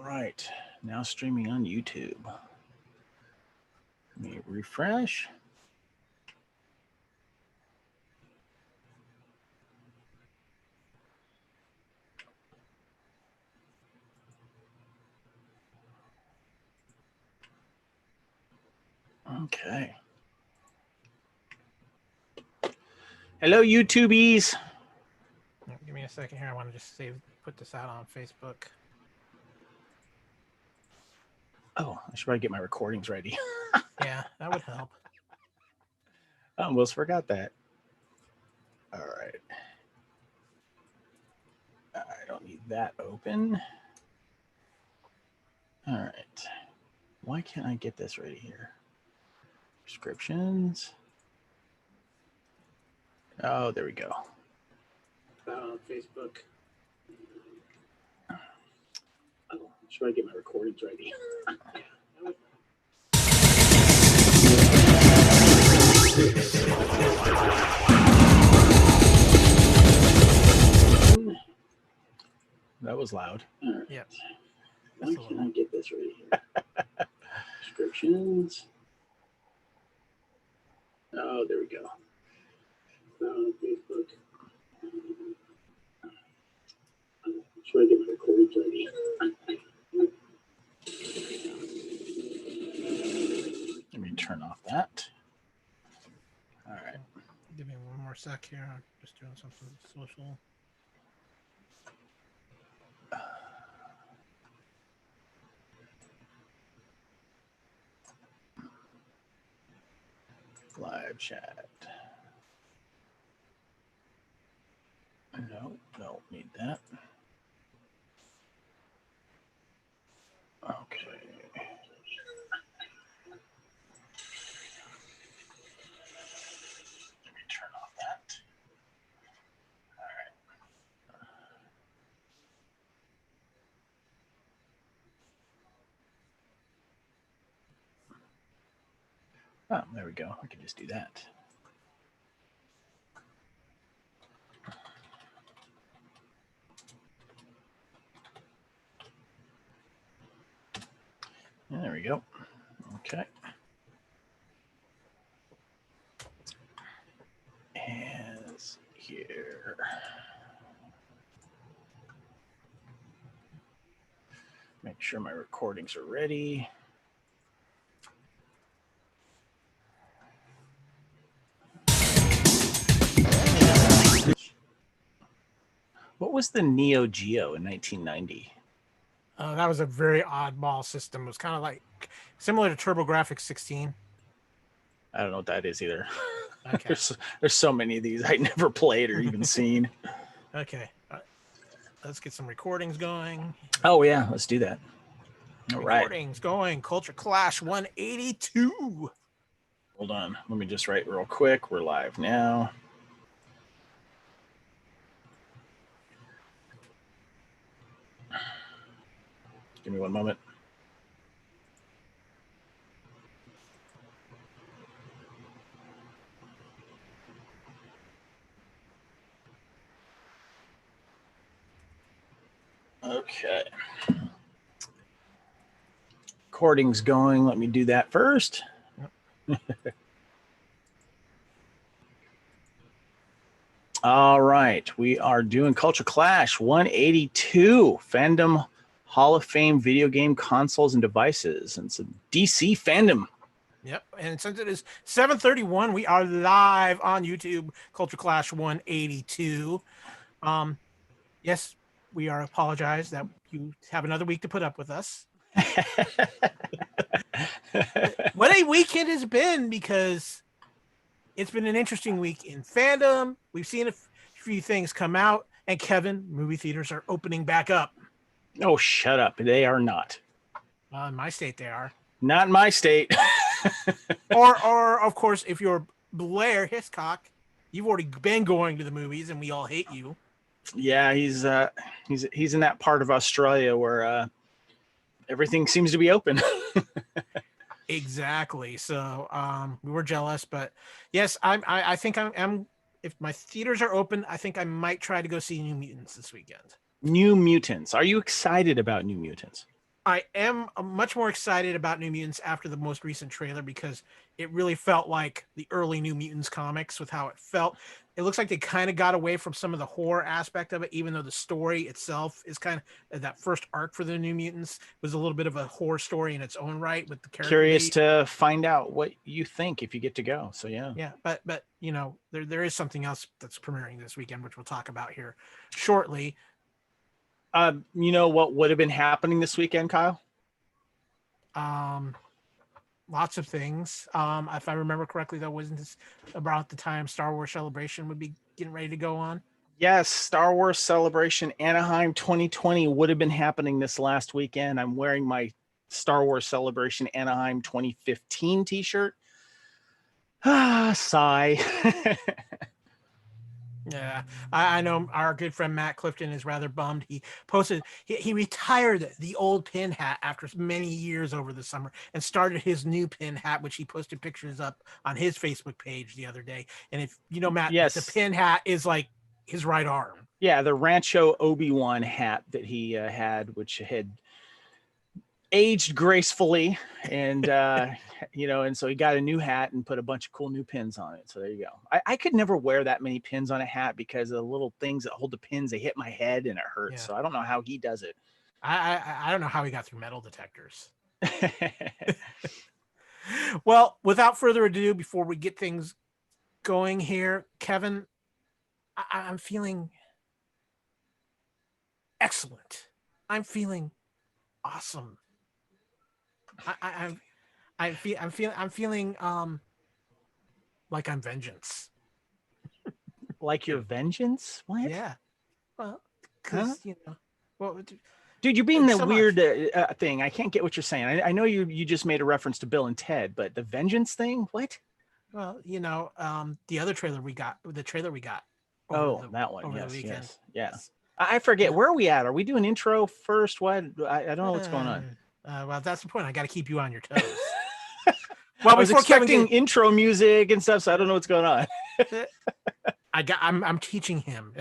right, now streaming on YouTube. Let me refresh. Okay. Hello, YouTubies. Give me a second here. I want to just put this out on Facebook. Oh, I should probably get my recordings ready. Yeah, that would help. I almost forgot that. All right. I don't need that open. All right. Why can't I get this ready here? Descriptions. Oh, there we go. Facebook. Oh, should I get my recordings ready? That was loud. Right. Yep. Why can't I get this ready here? Descriptions. Oh, there we go. Facebook. Should I get my recordings ready? Let me turn off that. All right. Give me one more sec here. I'm just doing something social. Live chat. No, don't need that. Okay. Let me turn off that. All right. Oh, there we go. I can just do that. And there we go. Okay. As here. Make sure my recordings are ready. What was the Neo Geo in 1990? That was a very oddball system. It was kind of like similar to TurboGrafx 16. I don't know what that is either. Okay. there's so many of these I never played or even seen. Okay. Let's get some recordings going. Oh, yeah. Let's do that. All recordings going. Culture Clash 182. Hold on. Let me just write real quick. We're live now. Give me one moment. Okay. Recording's going. Let me do that first. Yep. All right. We are doing Culture Clash 182, Fandom Hall of Fame video game consoles and devices. And some DC fandom. Yep. And since it is 7:31, we are live on YouTube, Culture Clash 182. Yes, we are apologize that you have another week to put up with us. What a week it has been, because it's been an interesting week in fandom. We've seen a few things come out, and Kevin, movie theaters are opening back up. Oh, shut up. They are not. In my state, they are. Not in my state. or of course, if you're Blair Hiscock, you've already been going to the movies, and we all hate you. Yeah, he's in that part of Australia where everything seems to be open. Exactly. So we were jealous, but yes, I think I'm if my theaters are open, I think I might try to go see New Mutants this weekend. New Mutants. Are you excited about New Mutants? I am much more excited about New Mutants after the most recent trailer because it really felt like the early New Mutants comics with how it felt. It looks like they kind of got away from some of the horror aspect of it, even though the story itself is kind of that first arc for the New Mutants was a little bit of a horror story in its own right with the character. Curious to find out what you think if you get to go. So yeah. Yeah, but you know, there is something else that's premiering this weekend, which we'll talk about here shortly. You know what would have been happening this weekend, Kyle? Lots of things. If I remember correctly, though, wasn't this about the time Star Wars Celebration would be getting ready to go on? Yes, Star Wars Celebration Anaheim 2020 would have been happening this last weekend. I'm wearing my Star Wars Celebration Anaheim 2015 t-shirt. Sigh. Yeah, I know our good friend Matt Clifton is rather bummed. He posted he retired the old pin hat after many years over the summer and started his new pin hat, which he posted pictures up on his Facebook page the other day. And if you know Matt, Yes. the pin hat is like his right arm. Yeah, the Rancho Obi-Wan hat that he had, which had aged gracefully, and you know, and so he got a new hat and put a bunch of cool new pins on it. So there you go. I could never wear that many pins on a hat because of the little things that hold the pins. They hit my head and it hurts. Yeah. So I don't know how he does it. I don't know how he got through metal detectors. Well, without further ado, before we get things going here, Kevin, I'm feeling excellent. I'm feeling awesome. I'm feeling like I'm vengeance. Like your vengeance? What? Yeah. Well, because you know, well, dude, you're being the so weird thing. I can't get what you're saying. I know you just made a reference to Bill and Ted, but the vengeance thing, what? Well, you know, the other trailer we got. Oh, that one. Yes, the weekend. yes, yeah. I forget, where are we at? Are we doing intro first? What? I don't know what's going on. Well, that's the point. I got to keep you on your toes. Well, I was expecting intro music and stuff, so I don't know what's going on. I'm teaching him.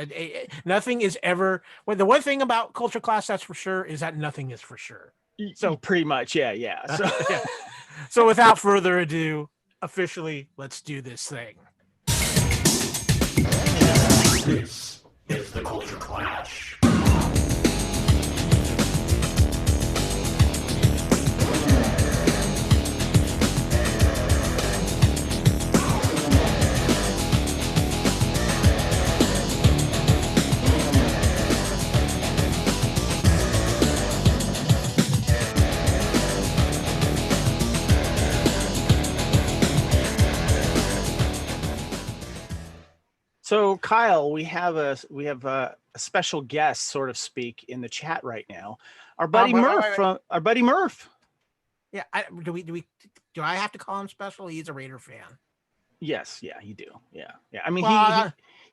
Nothing is ever. Well, the one thing about Culture Clash that's for sure is that nothing is for sure. So pretty much, yeah. So, yeah. So without further ado, officially, let's do this thing. This is the Culture Clash. So Kyle, we have a special guest, sort of speak, in the chat right now. Our buddy Murph from our buddy Murph. Yeah, do I have to call him special? He's a Raider fan. Yes, yeah, you do. Yeah. I mean,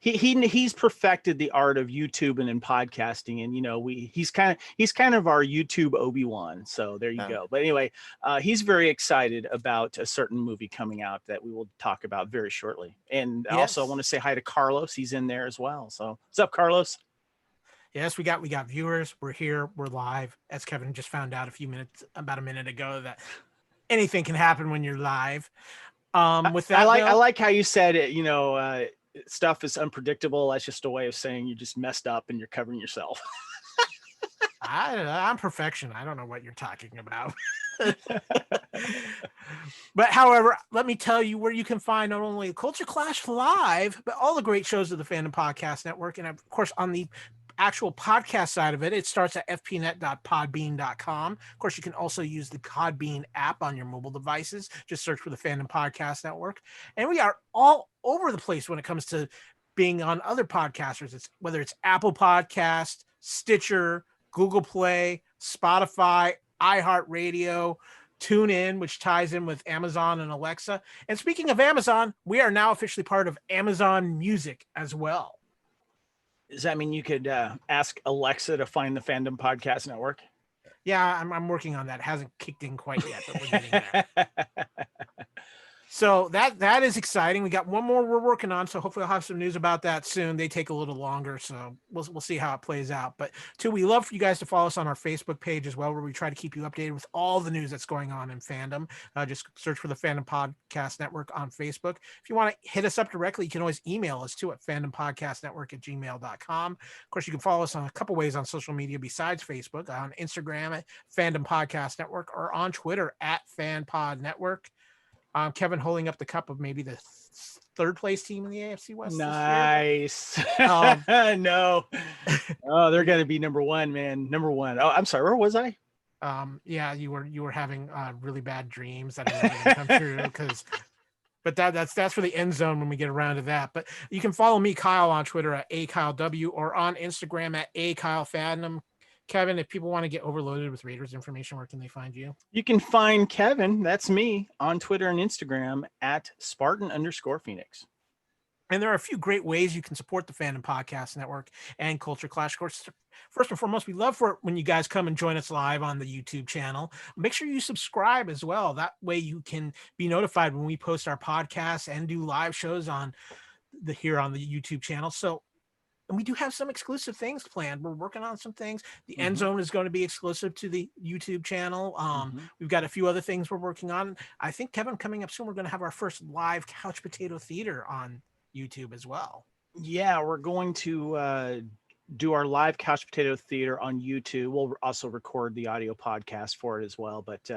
he's perfected the art of YouTube and podcasting, and you know, he's kind of our YouTube Obi-Wan. So there you go. But anyway, he's very excited about a certain movie coming out that we will talk about very shortly. And also, I want to say hi to Carlos. He's in there as well. So what's up, Carlos? Yes, we got viewers. We're here. We're live. As Kevin just found out about a minute ago, that anything can happen when you're live. With that, I like how you said it. You know, stuff is unpredictable. That's just a way of saying you just messed up and you're covering yourself. I'm perfection. I don't know what you're talking about. But however, let me tell you where you can find not only Culture Clash Live, but all the great shows of the Fandom Podcast Network. And of course, on the actual podcast side of it, it starts at fpnet.podbean.com. Of course, you can also use the Podbean app on your mobile devices. Just search for the Fandom Podcast Network. And we are all over the place when it comes to being on other podcasters. Whether it's Apple Podcast, Stitcher, Google Play, Spotify, iHeartRadio, TuneIn, which ties in with Amazon and Alexa. And speaking of Amazon, we are now officially part of Amazon Music as well. Does that mean you could ask Alexa to find the Fandom Podcast Network? Yeah, I'm working on that. It hasn't kicked in quite yet, but we're getting there. So that is exciting. We got one more we're working on, so hopefully I'll have some news about that soon. They take a little longer, so we'll see how it plays out. But too, we love for you guys to follow us on our Facebook page as well, where we try to keep you updated with all the news that's going on in fandom. Just search for the Fandom Podcast Network on Facebook. If you want to hit us up directly, you can always email us too at fandompodcastnetwork@gmail.com. Of course, you can follow us on a couple ways on social media besides Facebook, on Instagram at Fandom Podcast Network, or on Twitter at FanPod Network. Kevin holding up the cup of maybe the third place team in the AFC West. Nice. No. Oh, they're going to be number one, man. Number one. Oh, I'm sorry. Where was I? Yeah, you were having really bad dreams that are going to come true but that's for the end zone when we get around to that. But you can follow me, Kyle, on Twitter at @KyleW, or on Instagram at @KyleFandom. Kevin, if people want to get overloaded with Raiders information, where can they find you? You can find Kevin, that's me, on Twitter and Instagram at Spartan_Phoenix. And there are a few great ways you can support the Fandom Podcast Network and Culture Clash. Of course, first and foremost, we love for when you guys come and join us live on the YouTube channel. Make sure you subscribe as well. That way you can be notified when we post our podcasts and do live shows here on the YouTube channel. And we do have some exclusive things planned. We're working on some things. The End Zone is going to be exclusive to the YouTube channel. We've got a few other things we're working on. I think, Kevin, coming up soon, we're going to have our first live Couch Potato Theater on YouTube as well. Yeah, we're going to do our live Couch Potato Theater on YouTube. We'll also record the audio podcast for it as well. But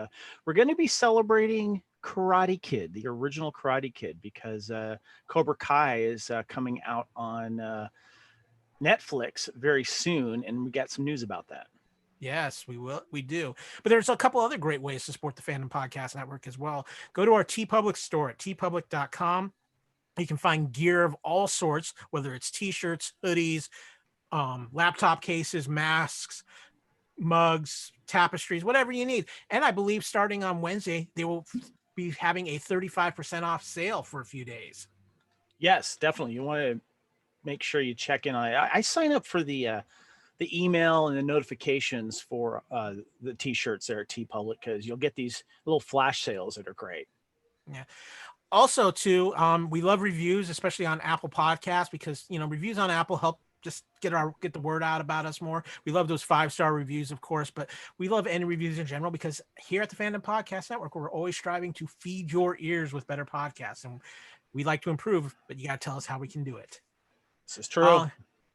we're going to be celebrating Karate Kid, the original Karate Kid, because Cobra Kai is coming out on Netflix very soon, and we got some news about that. Yes, we will. We do. But there's a couple other great ways to support the Fandom Podcast Network as well. Go to our TeePublic store at teepublic.com. You can find gear of all sorts, whether it's t-shirts, hoodies, laptop cases, masks, mugs, tapestries, whatever you need. And I believe starting on Wednesday, they will be having a 35% off sale for a few days. Yes, definitely. You want to make sure you check in on it. I sign up for the email and the notifications for the t-shirts there at TeePublic, because you'll get these little flash sales that are great. Yeah. Also, too, we love reviews, especially on Apple Podcasts, because reviews on Apple help just get the word out about us more. We love those 5-star reviews, of course, but we love any reviews in general, because here at the Fandom Podcast Network, we're always striving to feed your ears with better podcasts, and we like to improve, but you got to tell us how we can do it. This is true.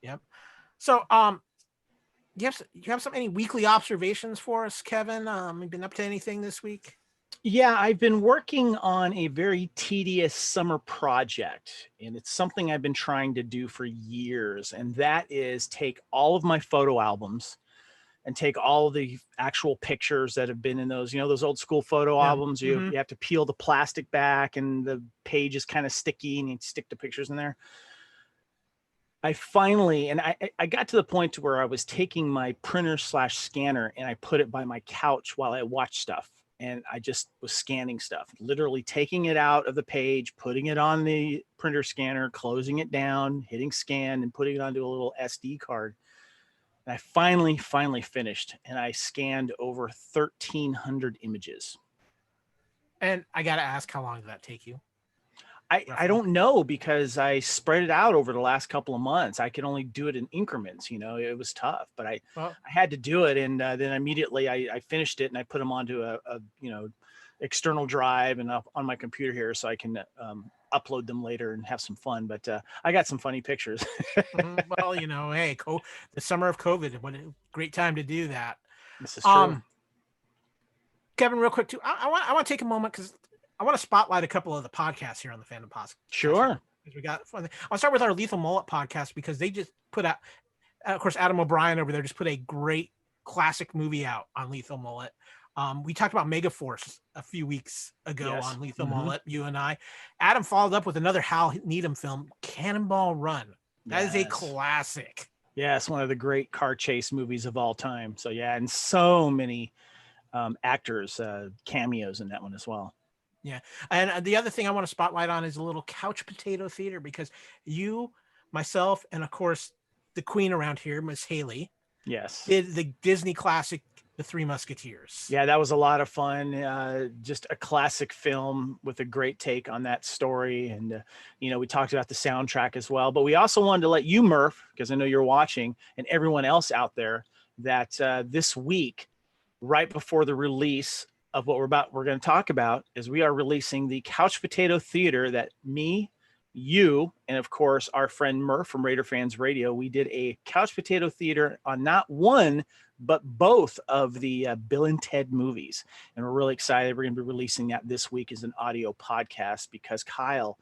Yep. So, you have any weekly observations for us, Kevin? You been up to anything this week? Yeah, I've been working on a very tedious summer project, and it's something I've been trying to do for years, and that is take all of my photo albums and take all the actual pictures that have been in those, those old school photo albums. You have to peel the plastic back, and the page is kind of sticky, and you stick the pictures in there. I finally, and I got to the point to where I was taking my printer/scanner and I put it by my couch while I watched stuff. And I just was scanning stuff, literally taking it out of the page, putting it on the printer scanner, closing it down, hitting scan, and putting it onto a little SD card. And I finally finished, and I scanned over 1,300 images. And I got to ask, how long did that take you? I don't know, because I spread it out over the last couple of months. I could only do it in increments, it was tough, but I had to do it. And then immediately I finished it, and I put them onto a external drive and up on my computer here, so I can upload them later and have some fun. But I got some funny pictures. Well, hey, the summer of COVID, what a great time to do that. This is true. Kevin, real quick too, I want to take a moment, because I want to spotlight a couple of the podcasts here on the Fandom Podcast. Sure. We got. I'll start with our Lethal Mullet podcast, because they just put out, of course, Adam O'Brien over there just put a great classic movie out on Lethal Mullet. We talked about Megaforce a few weeks ago on Lethal Mullet, you and I. Adam followed up with another Hal Needham film, Cannonball Run. That is a classic. Yes, one of the great car chase movies of all time. So yeah, and so many actors cameos in that one as well. Yeah. And the other thing I want to spotlight on is a little Couch Potato Theater, because you, myself, and of course the queen around here, Miss Haley, yes, did the Disney classic The Three Musketeers. Yeah, that was a lot of fun. Just a classic film with a great take on that story. And, we talked about the soundtrack as well. But we also wanted to let you, Murph, because I know you're watching, and everyone else out there, that this week, right before the release of what we're going to talk about, is we are releasing the Couch Potato Theater that me, you, and of course our friend Murph from Raider Fans Radio, we did a Couch Potato Theater on not one but both of the Bill and Ted movies, and we're really excited. We're going to be releasing that this week as an audio podcast because, Kyle,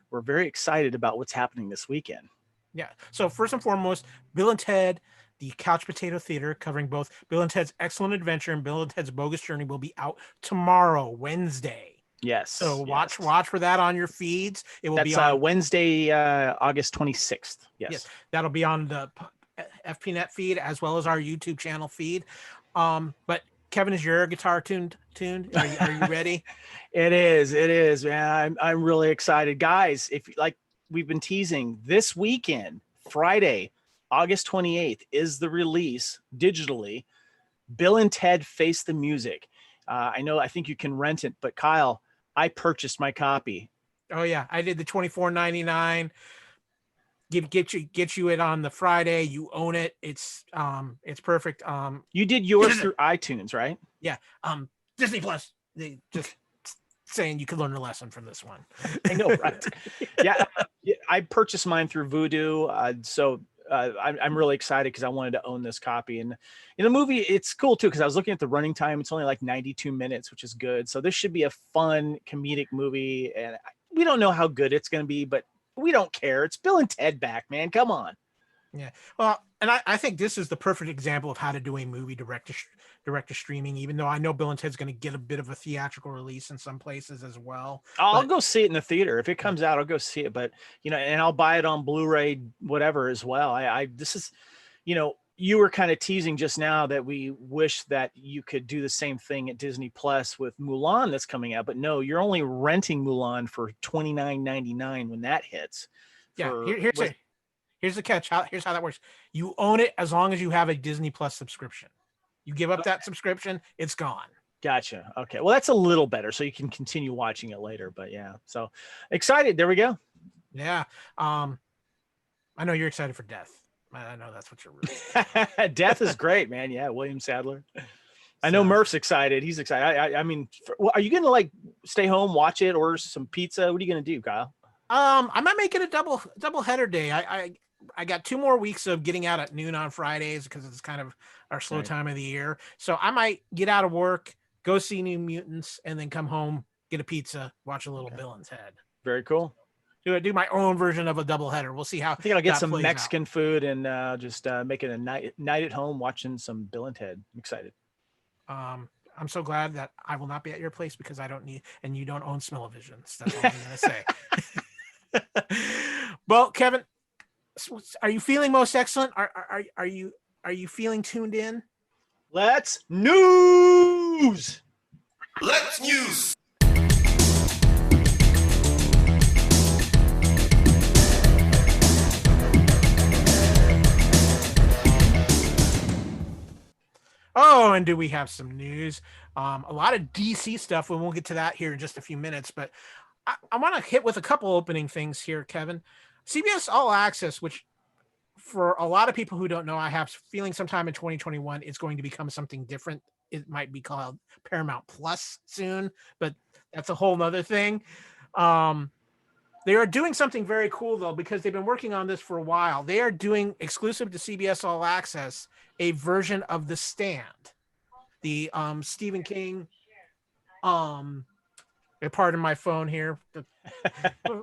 we're very excited about what's happening this weekend. Yeah. So first and foremost, Bill and Ted, the Couch Potato Theater, covering both Bill and Ted's Excellent Adventure and Bill and Ted's Bogus Journey, will be out tomorrow, Wednesday. Yes. So watch for that on your feeds. It will be on Wednesday, August 26th. Yes. That'll be on the FPNet feed as well as our YouTube channel feed. But Kevin, is your guitar tuned? Are you ready? It is, man. I'm really excited, guys. If like we've been teasing, this weekend, Friday, August 28th, is the release digitally. Bill and Ted Face the Music. I think you can rent it, but Kyle, I purchased my copy. Oh yeah, I did the $24.99. Get you it on the Friday. You own it. It's perfect. You did yours through iTunes, right? Yeah. Disney Plus. They just saying you could learn a lesson from this one. I know, right? Yeah, I purchased mine through Vudu. I'm really excited because I wanted to own this copy. And in the movie, it's cool too because I was looking at the running time. It's only like 92 minutes, which is good. So this should be a fun comedic movie. And we don't know how good it's going to be, but we don't care. It's Bill and Ted back, man. Come on. Yeah. Well, and I think this is the perfect example of how to do a movie direct to streaming, even though I know Bill and Ted's going to get a bit of a theatrical release in some places as well. I'll go see it in the theater. If it comes out, I'll go see it. But, and I'll buy it on Blu-ray, whatever as well. This is, you were kind of teasing just now that we wish that you could do the same thing at Disney Plus with Mulan that's coming out. But no, you're only renting Mulan for $29.99 when that hits. Yeah. Here's the catch. Here's how that works. You own it as long as you have a Disney Plus subscription. You give up that subscription, it's gone. Gotcha. Okay. Well, that's a little better. So you can continue watching it later. But yeah, so excited. There we go. Yeah. I know you're excited for Death. I know that's what you're really Death is great, man. Yeah. William Sadler. I know Murph's excited. He's excited. I mean, are you going to stay home, watch it, order some pizza? What are you going to do, Kyle? I might make it a double header day. I got 2 more weeks of getting out at noon on Fridays because it's kind of our slow time of the year. So I might get out of work, go see New Mutants, and then come home, get a pizza, watch a little Bill and Ted. Very cool. Do my own version of a double header. We'll see how. I think I'll get some Mexican food and just make it a night at home watching some Bill and Ted. I'm excited. I'm so glad that I will not be at your place because I don't need, and you don't own Smell-O-Visions. That's all I'm going to say. Well, Kevin, are you feeling most excellent? Are you feeling tuned in? Let's news. Let's news. Oh, and do we have some news? A lot of DC stuff, and we'll get to that here in just a few minutes. But I want to hit with a couple opening things here, Kevin. CBS All Access, which for a lot of people who don't know, I have feeling sometime in 2021, it's going to become something different. It might be called Paramount Plus soon, but that's a whole nother thing. They are doing something very cool, though, because they've been working on this for a while. They are doing exclusive to CBS All Access a version of The Stand, the Stephen King. Pardon my phone here.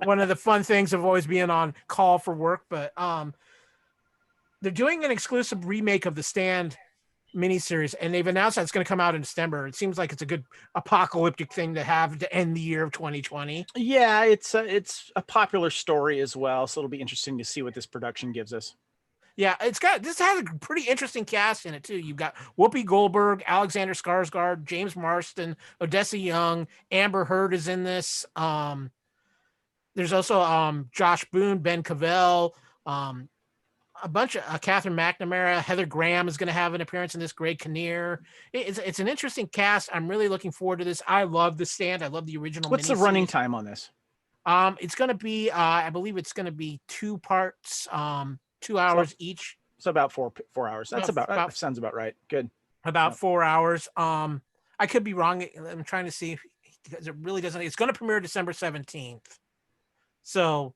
One of the fun things of always being on call for work, but they're doing an exclusive remake of The Stand miniseries, and they've announced that it's going to come out in December. It seems like it's a good apocalyptic thing to have to end the year of 2020. Yeah, it's a popular story as well, so it'll be interesting to see what this production gives us. Yeah, this has a pretty interesting cast in it too. You've got Whoopi Goldberg, Alexander Skarsgård, James Marsden, Odessa Young, Amber Heard is in this. There's also Josh Boone, Ben Cavell, a bunch of Catherine McNamara, Heather Graham is going to have an appearance in this. Greg Kinnear. It's an interesting cast. I'm really looking forward to this. I love The Stand. I love the original. What's the running miniseries. time on this? It's going to be, I believe it's going to be 2 parts, 2 hours each. So about 4 hours. That's that sounds about right. Good. About 4 hours. I could be wrong. I'm trying to see because it really doesn't. It's going to premiere December 17th. So,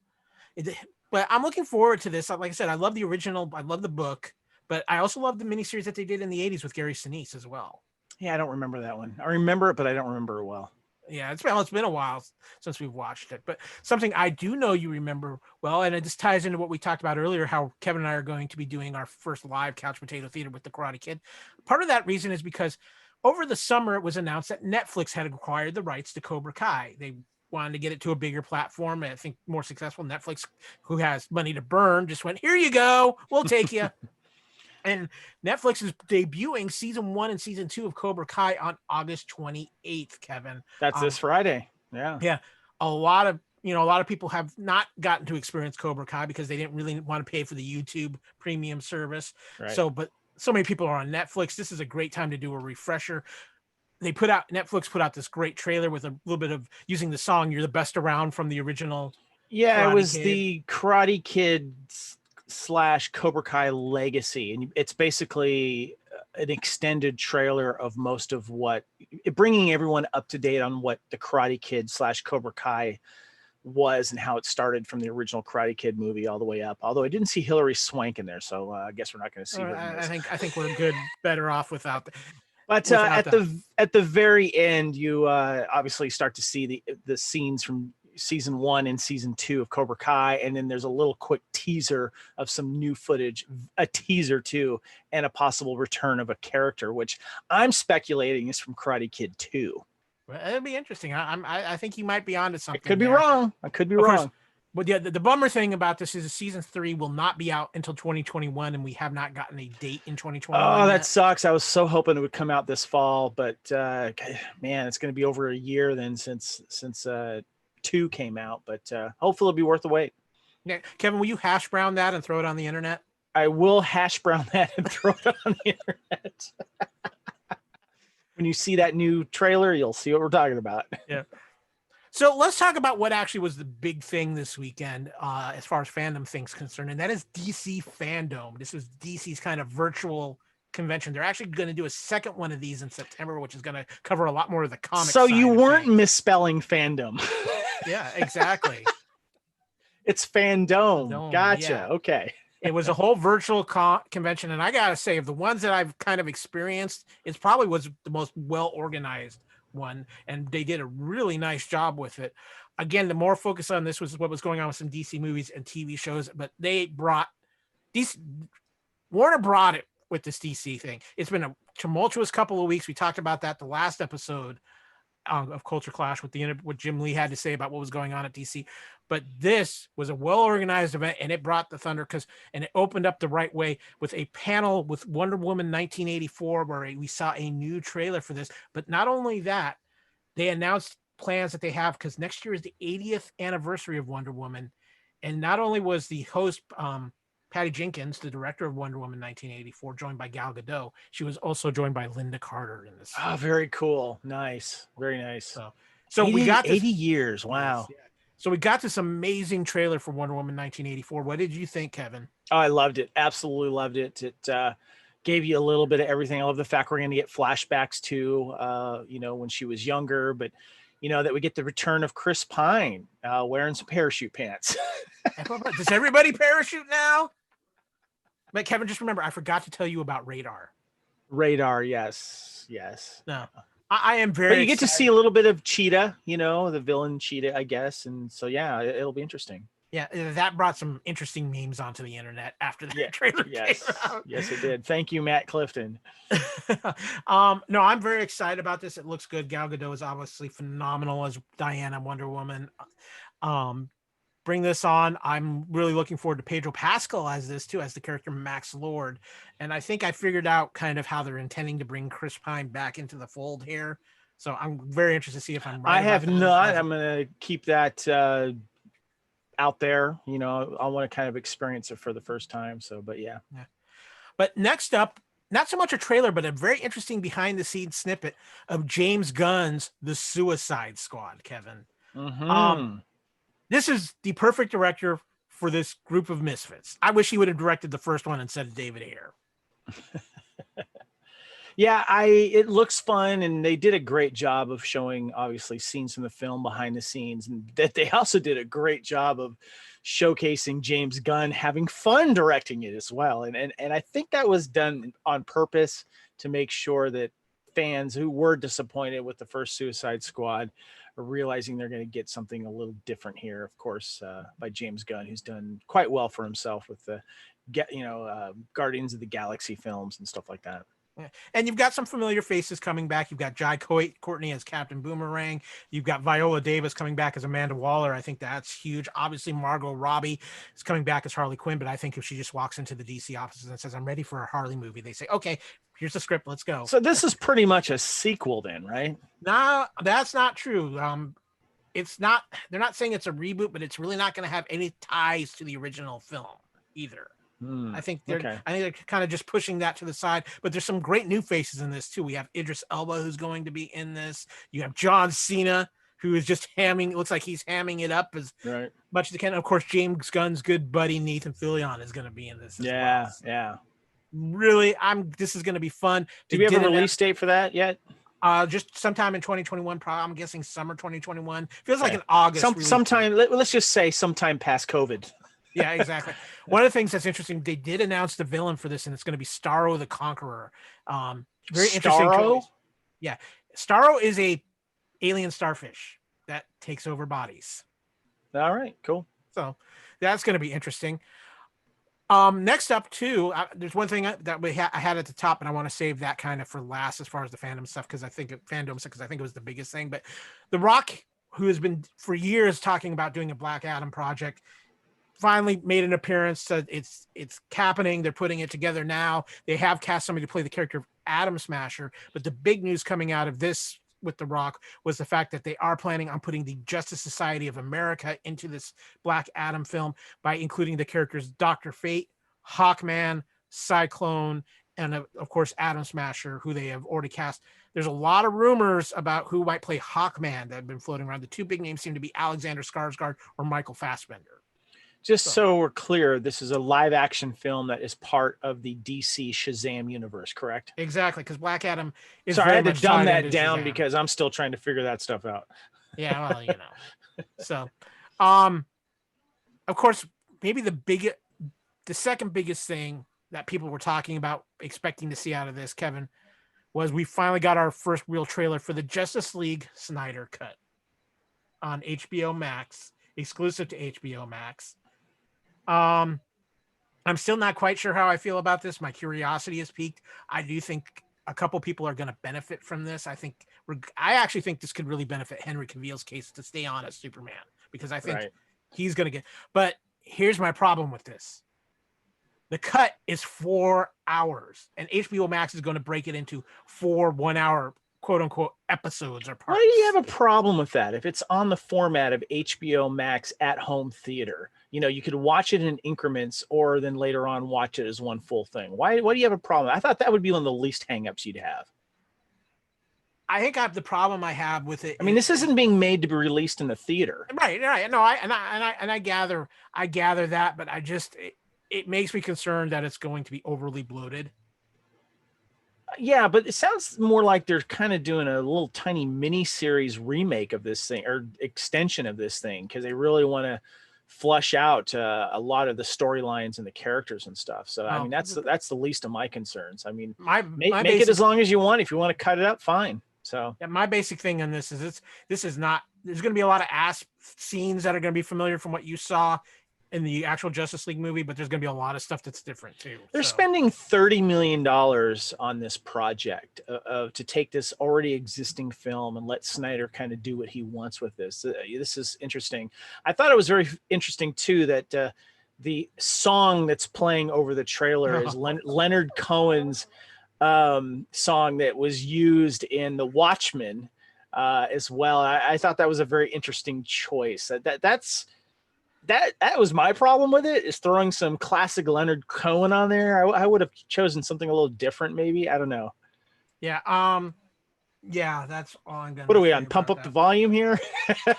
but I'm looking forward to this. Like I said, I love the original. I love the book, but I also love the miniseries that they did in the 80s with Gary Sinise as well. Yeah, I don't remember that one. I remember it, but I don't remember it well. Yeah, it's been a while since we've watched it, but something I do know you remember well, and it just ties into what we talked about earlier, how Kevin and I are going to be doing our first live Couch Potato Theater with the Karate Kid. Part of that reason is because over the summer it was announced that Netflix had acquired the rights to Cobra Kai. They wanted to get it to a bigger platform, and I think more successful. Netflix, who has money to burn, just went, here you go, we'll take you. And Netflix is debuting season 1 and season 2 of Cobra Kai on August 28th, Kevin. That's this Friday. Yeah. Yeah. A lot of people have not gotten to experience Cobra Kai because they didn't really want to pay for the YouTube premium service. Right. So, but so many people are on Netflix. This is a great time to do a refresher. Netflix put out this great trailer with a little bit of using the song "You're the Best Around" from the original. Yeah, Karate it was Kid. the Karate Kid / Cobra Kai Legacy, and it's basically an extended trailer of most of what, bringing everyone up to date on what the Karate Kid / Cobra Kai was and how it started from the original Karate Kid movie all the way up. Although I didn't see Hilary Swank in there, so I guess we're not going to see her. I think we're good, better off without. But at the very end, you obviously start to see the scenes from season 1 and season 2 of Cobra Kai, and then there's a little quick teaser of some new footage, a teaser too, and a possible return of a character, which I'm speculating is from Karate Kid 2. Well, it'll be interesting. I think you might be onto something. I could be wrong. I could be wrong. But yeah, the bummer thing about this is season 3 will not be out until 2021, and we have not gotten a date in 2021. Oh, that sucks. I was so hoping it would come out this fall, but man, it's going to be over a year then since 2 came out, but hopefully it'll be worth the wait. Yeah, Kevin, will you hash brown that and throw it on the internet? I will hash brown that and throw it on the internet. When you see that new trailer, you'll see what we're talking about. Yeah. So let's talk about what actually was the big thing this weekend, as far as fandom things concerned, and that is DC Fandom. This was DC's kind of virtual convention. They're actually going to do a second one of these in September, which is going to cover a lot more of the comics. So you weren't misspelling fandom. Yeah, exactly. It's fandom. Gotcha. Yeah. Okay. It was a whole virtual convention, and I gotta say, of the ones that I've kind of experienced, it probably was the most well organized one, and they did a really nice job with it. Again, the more focus on this was what was going on with some DC movies and TV shows, but Warner brought it with this DC thing. It's been a tumultuous couple of weeks. We talked about that the last episode of Culture Clash with what Jim Lee had to say about what was going on at DC. But this was a well-organized event, and it brought the thunder and it opened up the right way with a panel with Wonder Woman 1984, where we saw a new trailer for this. But not only that, they announced plans that they have, because next year is the 80th anniversary of Wonder Woman. And not only was the host, Patty Jenkins, the director of Wonder Woman 1984, joined by Gal Gadot, she was also joined by Linda Carter in this. Oh, very cool. Nice. Very nice. So 80, we got 80 years. Wow. Yeah. So we got this amazing trailer for Wonder Woman 1984. What did you think, Kevin? Oh, I loved it. Absolutely loved it. It gave you a little bit of everything. I love the fact we're going to get flashbacks to, when she was younger, but that we get the return of Chris Pine wearing some parachute pants. Does everybody parachute now? But Kevin, just remember, I forgot to tell you about Radar. Radar, yes. No, I am very. But you get to see a little bit of Cheetah, the villain Cheetah, I guess, and so yeah, it'll be interesting. Yeah, that brought some interesting memes onto the internet after the trailer came out. Yes, it did. Thank you, Matt Clifton. No, I'm very excited about this. It looks good. Gal Gadot is obviously phenomenal as Diana Wonder Woman. Bring this on. I'm really looking forward to Pedro Pascal as this too, as the character Max Lord. And I think I figured out kind of how they're intending to bring Chris Pine back into the fold here. So I'm very interested to see if I'm right. I have not. I'm going to keep that out there. You know, I want to kind of experience it for the first time. So, but yeah. But next up, not so much a trailer, but a very interesting behind the scenes snippet of James Gunn's The Suicide Squad, Kevin. Mm-hmm. This is the perfect director for this group of misfits. I wish he would have directed the first one instead of David Ayer. Yeah, it looks fun, and they did a great job of showing obviously scenes from the film behind the scenes, and that they also did a great job of showcasing James Gunn having fun directing it as well. And I think that was done on purpose to make sure that fans who were disappointed with the first Suicide Squad are realizing they're going to get something a little different here, of course, by James Gunn, who's done quite well for himself with the Guardians of the Galaxy films and stuff like that. Yeah. And you've got some familiar faces coming back. You've got Jai Courtney as Captain Boomerang. You've got Viola Davis coming back as Amanda Waller. I think that's huge. Obviously, Margot Robbie is coming back as Harley Quinn, but I think if she just walks into the DC offices and says, "I'm ready for a Harley movie," they say, "Okay, here's the script. Let's go." So this is pretty much a sequel then, right? No, that's not true. It's not. They're not saying it's a reboot, but it's really not going to have any ties to the original film either. I think they're kind of just pushing that to the side, but there's some great new faces in this too. We have Idris Elba, who's going to be in this. You have John Cena, who is just looks like he's hamming it up as much as he can. Of course, James Gunn's good buddy Nathan Fillion is going to be in this as well. So yeah. Really, this is going to be fun. Do we have a release date for that yet? Just sometime in 2021, probably. I'm guessing summer 2021. Feels like an August. Sometime. Let's just say sometime past COVID. Yeah, exactly. One of the things that's interesting, they did announce the villain for this, and it's going to be Starro the Conqueror. Very interesting choice. Yeah, Starro is a alien starfish that takes over bodies. All right, cool. So that's going to be interesting. Next up, too, there's one thing that I had at the top, and I want to save that kind of for last as far as the fandom stuff, because I think it was the biggest thing. But The Rock, who has been for years talking about doing a Black Adam project, finally made an appearance. It's happening. They're putting it together now. They have cast somebody to play the character of Atom Smasher, but the big news coming out of this with The Rock was the fact that they are planning on putting the Justice Society of America into this Black Adam film by including the characters Dr. Fate, Hawkman, Cyclone, and of course Atom Smasher, who they have already cast. There's a lot of rumors about who might play Hawkman that have been floating around. The two big names seem to be Alexander Skarsgård or Michael Fassbender. Just so we're clear, this is a live action film that is part of the DC Shazam universe, correct? Exactly, because Black Adam is. Sorry, I had to dumb that down because I'm still trying to figure that stuff out. Yeah, well, So, of course, maybe the second biggest thing that people were talking about, expecting to see out of this, Kevin, was we finally got our first real trailer for the Justice League Snyder Cut on HBO Max, exclusive to HBO Max. I'm still not quite sure how I feel about this. My curiosity has piqued. I do think a couple people are going to benefit from this. I actually think this could really benefit Henry Cavill's case to stay on as Superman, because I think he's going to get. But here's my problem with this: the cut is 4 hours, and HBO Max is going to break it into 4 1-hour quote unquote episodes or parts. Why do you have a problem with that? If it's on the format of HBO Max at home theater, you could watch it in increments or then later on watch it as one full thing. Why do you have a problem? I thought that would be one of the least hangups you'd have. I think the problem I have with it. I mean, this isn't being made to be released in the theater. Right. No, I gather that, but it makes me concerned that it's going to be overly bloated. Yeah, but it sounds more like they're kind of doing a little tiny mini series remake of this thing or extension of this thing, because they really want to flush out a lot of the storylines and the characters and stuff. So I mean, that's the least of my concerns. I mean, make it as long as you want. If you want to cut it up, fine. So yeah, my basic thing on this is there's going to be a lot of ass scenes that are going to be familiar from what you saw in the actual Justice League movie, but there's going to be a lot of stuff that's different too. They're spending $30 million on this project to take this already existing film and let Snyder kind of do what he wants with this. This is interesting. I thought it was very interesting too that the song that's playing over the trailer is Leonard Cohen's song that was used in The Watchmen as well. I thought that was a very interesting choice. That's that was my problem with it, is throwing some classic Leonard Cohen on there. I would have chosen something a little different, maybe. I don't know. Yeah. Yeah, that's all I'm gonna. What are we say on? Pump about up the that. volume here.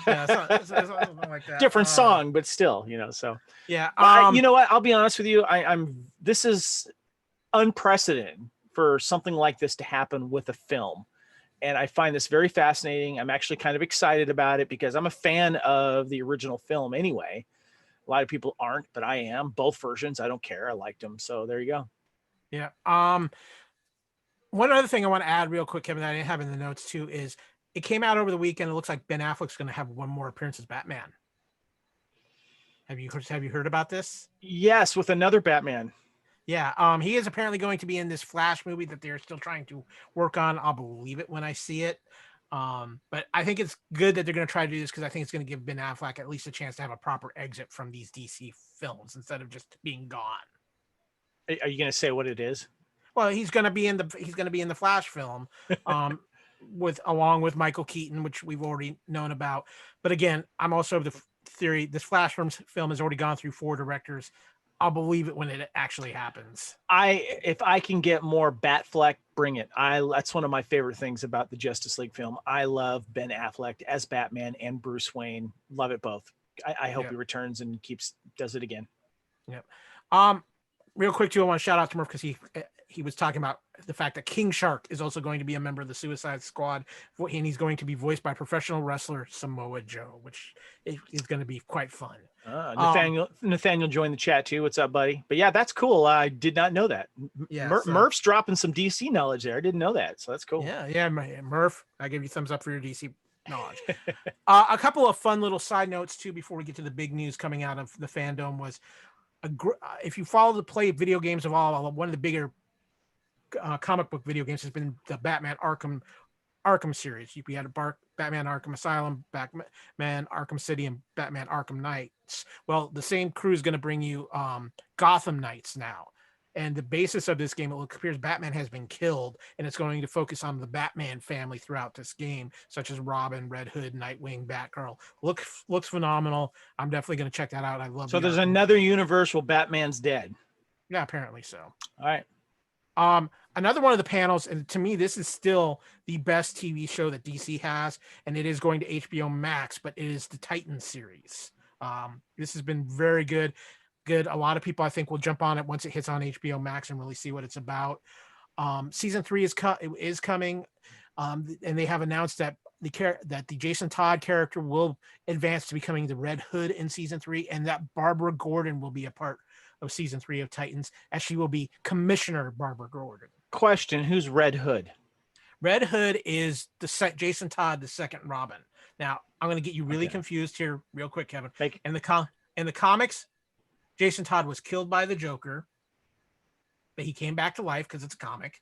Yeah, something like that. Different song, but still, so. Yeah. You know what? I'll be honest with you. I'm. This is unprecedented for something like this to happen with a film, and I find this very fascinating. I'm actually kind of excited about it because I'm a fan of the original film anyway. A lot of people aren't, but I am. Both versions, I don't care. I liked them, so there you go. Yeah. One other thing I want to add real quick, Kevin, that I didn't have in the notes too, is it came out over the weekend. It looks like Ben Affleck's going to have one more appearance as Batman. Have you heard about this? Yes, with another Batman. Yeah. He is apparently going to be in this Flash movie that they're still trying to work on. I'll believe it when I see it. But I think it's good that they're going to try to do this because I think it's going to give Ben Affleck at least a chance to have a proper exit from these DC films instead of just being gone. Are you going to say what it is? Well, he's going to be in the Flash film, along with Michael Keaton, which we've already known about. But again, I'm also of the theory this Flash film has already gone through 4 directors. I'll believe it when it actually happens. If I can get more Batfleck, bring it. That's one of my favorite things about the Justice League film. I love Ben Affleck as Batman and Bruce Wayne. Love it both. I hope he returns and does it again. Yep. Real quick too, I want to shout out to Murph because he was talking about the fact that King Shark is also going to be a member of the Suicide Squad, and he's going to be voiced by professional wrestler Samoa Joe, which is going to be quite fun. Nathaniel joined the chat too. What's up, buddy? But yeah, that's cool. I did not know that. Yeah, Murph's dropping some DC knowledge there. I didn't know that, so that's cool. Yeah, Murph, I give you thumbs up for your DC knowledge. A couple of fun little side notes too before we get to the big news coming out of the fandom was, if you follow the play video games of all, one of the bigger comic book video games has been the Batman Arkham series. We had Batman Arkham Asylum, Batman Arkham City, and Batman Arkham Knights. Well, the same crew is going to bring you Gotham Knights now. And the basis of this game, it appears Batman has been killed, and it's going to focus on the Batman family throughout this game, such as Robin, Red Hood, Nightwing, Batgirl. Looks phenomenal. I'm definitely going to check that out. I love. So there's another universe where Batman's dead. Yeah, apparently so. All right. Another one of the panels, and to me, this is still the best TV show that DC has, and it is going to HBO Max, but it is the Titans series. This has been very good. A lot of people, I think, will jump on it once it hits on HBO Max and really see what it's about. Season 3 is coming, and they have announced that the Jason Todd character will advance to becoming the Red Hood in season 3, and that Barbara Gordon will be a part of season 3 of Titans, as she will be Commissioner Barbara Gordon. Question: who's Red Hood? Red Hood is Jason Todd, the second Robin. Now, I'm going to get you really confused here real quick, Kevin. In the comics, Jason Todd was killed by the Joker, but he came back to life because it's a comic.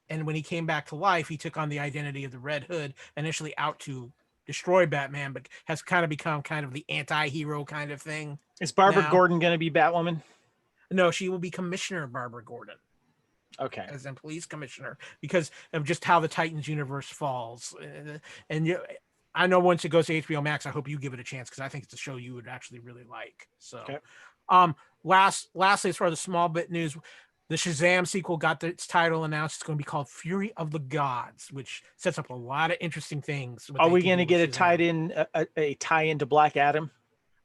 And when he came back to life, he took on the identity of the Red Hood, initially out to destroy Batman, but has kind of become kind of the anti-hero kind of thing. Is Barbara Gordon going to be Batwoman? No, she will be Commissioner Barbara Gordon. Okay. As in police commissioner, because of just how the Titans universe falls. And I know once it goes to HBO Max, I hope you give it a chance because I think it's a show you would actually really like. So, lastly, as far as the small bit news, the Shazam sequel got its title announced. It's going to be called Fury of the Gods, which sets up a lot of interesting things. Are we going to get a tie into Black Adam?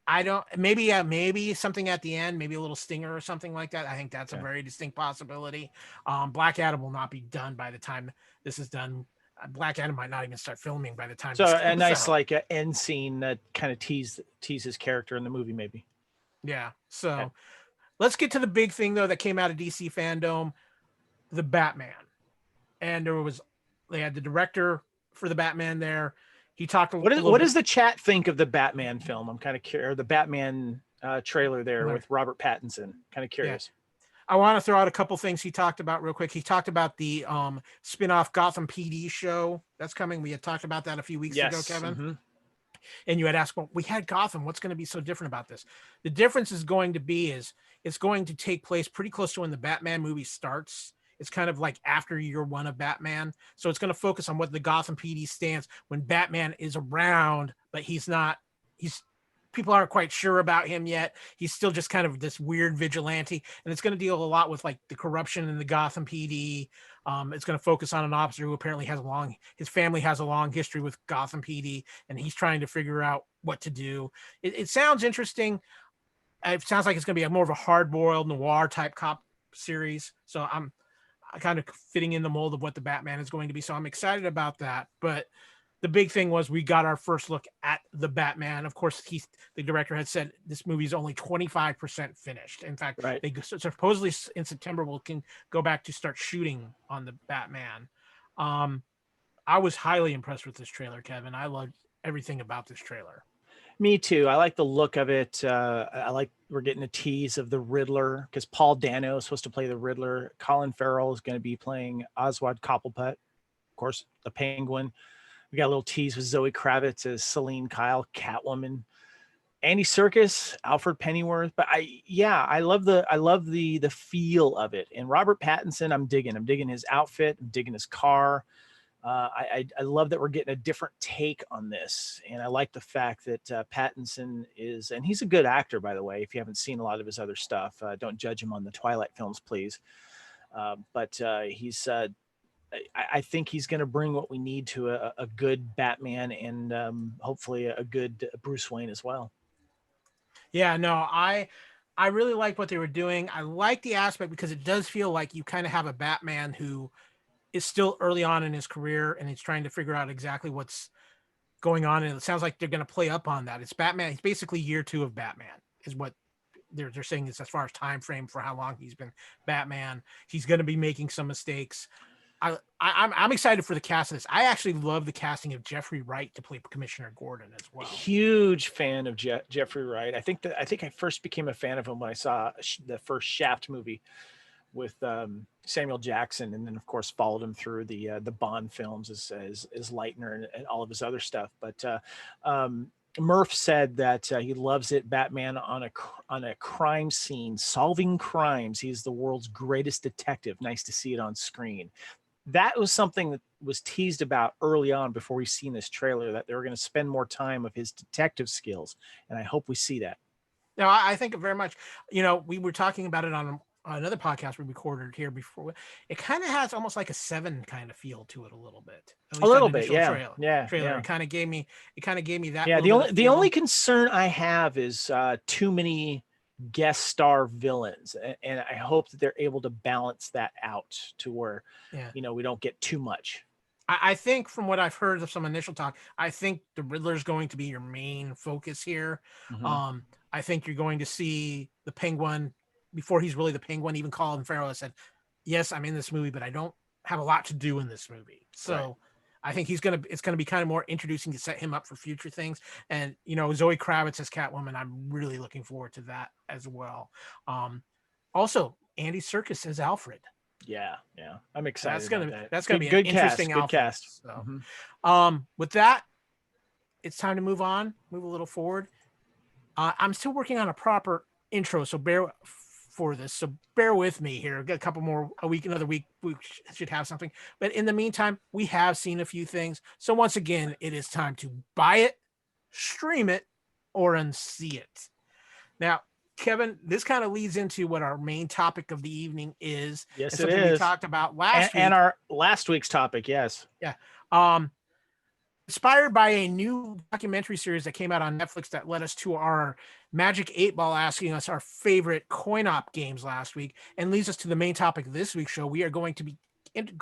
I don't. Maybe something at the end, maybe a little stinger or something like that. I think that's a very distinct possibility. Black Adam will not be done by the time this is done. Black Adam might not even start filming by the time. So a nice end scene that kind of tease his character in the movie, maybe. Yeah. So let's get to the big thing though that came out of DC fandom, the Batman, and they had the director for the Batman there. He talked what does the chat think of the Batman film? I'm kind of curious. The Batman trailer there with Robert Pattinson. Kind of curious. Yeah. I want to throw out a couple things he talked about real quick. He talked about the spin-off Gotham PD show that's coming. We had talked about that a few weeks ago, Kevin. Mm-hmm. And you had asked, well, we had Gotham. What's going to be so different about this? The difference is going to be it's going to take place pretty close to when the Batman movie starts. It's kind of like after year 1 of Batman. So it's going to focus on what the Gotham PD stands when Batman is around, but he's people aren't quite sure about him yet. He's still just kind of this weird vigilante, and it's going to deal a lot with like the corruption in the Gotham PD. It's going to focus on an officer who apparently his family has a long history with Gotham PD, and he's trying to figure out what to do. It sounds interesting. It sounds like it's going to be more of a hard-boiled noir type cop series. So I'm kind of fitting in the mold of what the Batman is going to be. So I'm excited about that. But the big thing was we got our first look at the Batman. Of course, the director had said this movie is only 25% finished. In fact, Right. they supposedly in September can go back to start shooting on the Batman. I was highly impressed with this trailer, Kevin. I loved everything about this trailer. Me too. I like the look of it. I like we're getting a tease of the Riddler because Paul Dano is supposed to play the Riddler. Colin Farrell is going to be playing Oswald Cobblepot, of course, the Penguin. We got a little tease with Zoe Kravitz as Celine Kyle, Catwoman. Andy Serkis, Alfred Pennyworth. But I love the feel of it. And Robert Pattinson, I'm digging his outfit. I'm digging his car. I love that we're getting a different take on this, and I like the fact that Pattinson and he's a good actor, by the way. If you haven't seen a lot of his other stuff, don't judge him on the Twilight films, please. But I think he's going to bring what we need to a good Batman and hopefully a good Bruce Wayne as well. Yeah, no, I really like what they were doing. I like the aspect because it does feel like you kind of have a Batman who is still early on in his career and he's trying to figure out exactly what's going on. And it sounds like they're going to play up on that. It's Batman. It's basically year 2 of Batman is what they're saying is as far as time frame for how long he's been Batman. He's going to be making some mistakes. I'm excited for the cast of this. I actually love the casting of Jeffrey Wright to play Commissioner Gordon as well. Huge fan of Jeffrey Wright. I think I first became a fan of him when I saw the first Shaft movie with Samuel Jackson, and then of course followed him through the Bond films as Leitner and all of his other stuff. But Murph said that he loves it. Batman on a crime scene, solving crimes. He's the world's greatest detective. Nice to see it on screen. That was something that was teased about early on before we seen this trailer, that they were going to spend more time of his detective skills, and I hope we see that. Now, I think very much. We were talking about it on another podcast we recorded here before. It kind of has almost like a Seven kind of feel to it a little bit. A little bit, yeah. Trailer. Yeah. It kind of gave me that. Yeah, the only concern I have is too many guest star villains, and I hope that they're able to balance that out to where we don't get too much. I think from what I've heard of some initial talk, I think the Riddler is going to be your main focus here. Mm-hmm. I think you're going to see the Penguin before he's really the Penguin. Even Colin Farrell has said, yes, I'm in this movie, but I don't have a lot to do in this movie. So right. I think it's going to be kind of more introducing to set him up for future things. And, Zoe Kravitz as Catwoman, I'm really looking forward to that as well. Also, Andy Serkis as Alfred. Yeah. I'm excited. That's gonna be an interesting good cast. So, mm-hmm. With that, it's time to move a little forward. I'm still working on a proper intro, so bear with me here. Got a couple more, another week, we should have something. But in the meantime, we have seen a few things. So once again, it is time to buy it, stream it, or unsee it. Now, Kevin, this kind of leads into what our main topic of the evening is. Yes, it is. We talked about last week. And our last week's topic, yes. Yeah. Inspired by a new documentary series that came out on Netflix that led us to our Magic 8 Ball asking us our favorite coin-op games last week, and leads us to the main topic of this week's show. We are going to be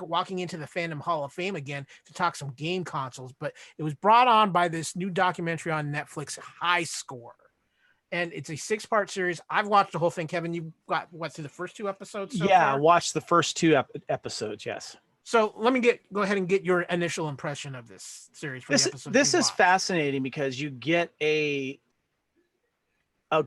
walking into the Fandom Hall of Fame again to talk some game consoles, but it was brought on by this new documentary on Netflix, High Score. And it's a 6-part series. I've watched the whole thing. Kevin, you got through the first 2 episodes? I watched the first 2 episodes. Yes. So let me go ahead and get your initial impression of this series. This is fascinating because you get a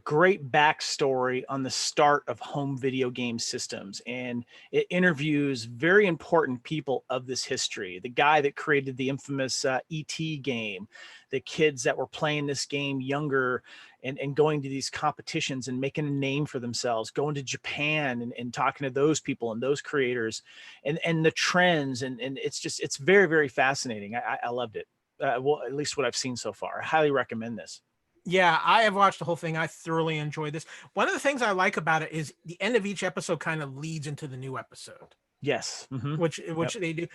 great backstory on the start of home video game systems, and it interviews very important people of this history. The guy that created the infamous ET game, the kids that were playing this game younger and going to these competitions and making a name for themselves, going to Japan and talking to those people and those creators and the trends. And it's very, very fascinating. I loved it. Well, at least what I've seen so far. I highly recommend this. Yeah, I have watched the whole thing. I thoroughly enjoyed this. One of the things I like about it is the end of each episode kind of leads into the new episode, Yes. which Yep. they do.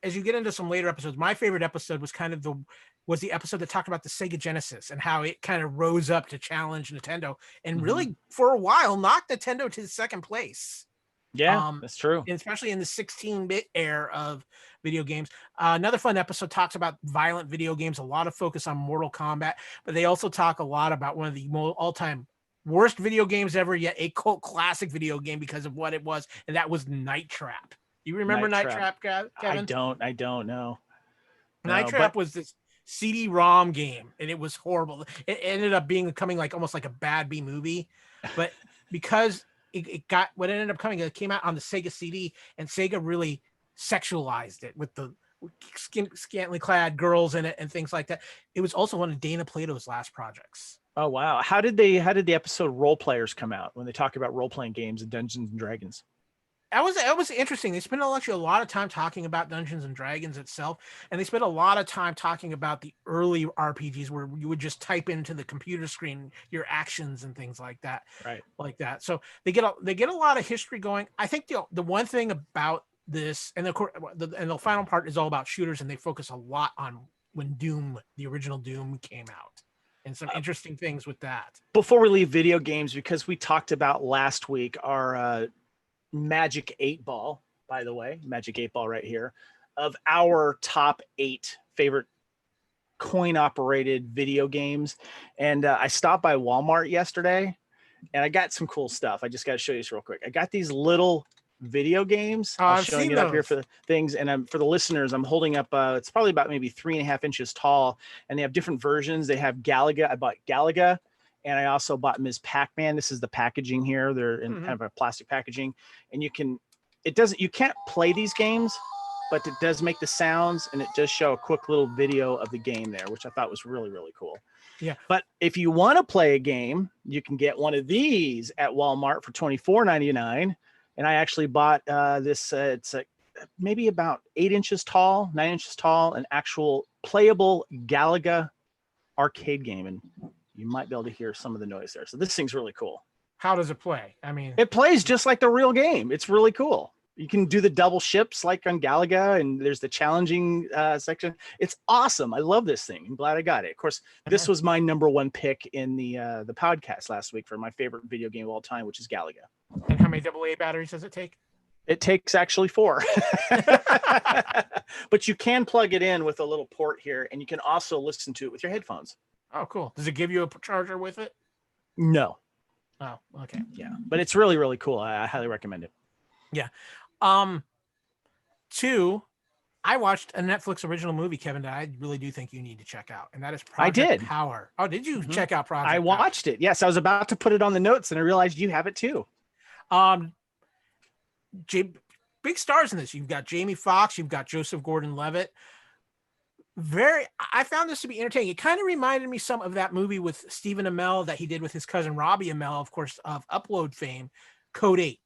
As you get into some later episodes, my favorite episode was kind of the episode that talked about the Sega Genesis and how it kind of rose up to challenge Nintendo and really for a while knocked Nintendo to second place. Yeah, that's true. Especially in the 16-bit era of video games. Another fun episode talks about violent video games, a lot of focus on Mortal Kombat, but they also talk a lot about one of the all-time worst video games ever, yet a cult classic video game because of what it was, and that was Night Trap. You remember Night Trap, Kevin? I don't know. Night Trap was this CD-ROM game, and it was horrible. It ended up becoming like almost like a bad B movie, but because it got what it ended up coming, it came out on the Sega CD, and Sega really sexualized it with the scantily clad girls in it and things like that. It was also one of Dana Plato's last projects. Oh wow! How did the episode role players come out when they talk about role playing games and Dungeons and Dragons? That was interesting. They spent actually a lot of time talking about Dungeons and Dragons itself, and they spent a lot of time talking about the early RPGs where you would just type into the computer screen your actions and things like that. Right. Like that. So they get a lot of history going. I think the one thing about this, and the final part is all about shooters, and they focus a lot on when the original Doom came out, and some interesting things with that. Before we leave video games, because we talked about last week our Magic 8 Ball, by the way, Magic 8 Ball right here, of our top 8 favorite coin operated video games. And I stopped by Walmart yesterday and I got some cool stuff. I just got to show you this real quick. I got these little video games. I'm showing it up here for the things. And for the listeners, I'm holding up, it's probably about maybe 3.5 inches tall, and they have different versions. They have Galaga. I bought Galaga. And I also bought Ms. Pac-Man. This is the packaging here. They're in kind of a plastic packaging, and you can't play these games, but it does make the sounds, and it does show a quick little video of the game there, which I thought was really, really cool. Yeah. But if you want to play a game, you can get one of these at Walmart for $24.99. And I actually bought this. It's maybe about 8 inches tall, 9 inches tall, an actual playable Galaga arcade game. And you might be able to hear some of the noise there. So this thing's really cool. How does it play? I mean, it plays just like the real game. It's really cool. You can do the double ships like on Galaga, and there's the challenging section. It's awesome. I love this thing. I'm glad I got it. Of course, this was my number one pick in the podcast last week for my favorite video game of all time, which is Galaga. And how many AA batteries does it take? It takes actually 4. But you can plug it in with a little port here, and you can also listen to it with your headphones. Oh, cool. Does it give you a charger with it? No. Oh, okay. Yeah, but it's really, really cool. I highly recommend it. Yeah. 2, I watched a Netflix original movie, Kevin, that I really do think you need to check out, and that is Project Power. Oh, did you check out Project Power? I watched it. Yes, I was about to put it on the notes, and I realized you have it too. Big stars in this. You've got Jamie Foxx. You've got Joseph Gordon-Levitt. I found this to be entertaining. It kind of reminded me some of that movie with Stephen Amell that he did with his cousin Robbie Amell, of course, of Upload fame, Code 8.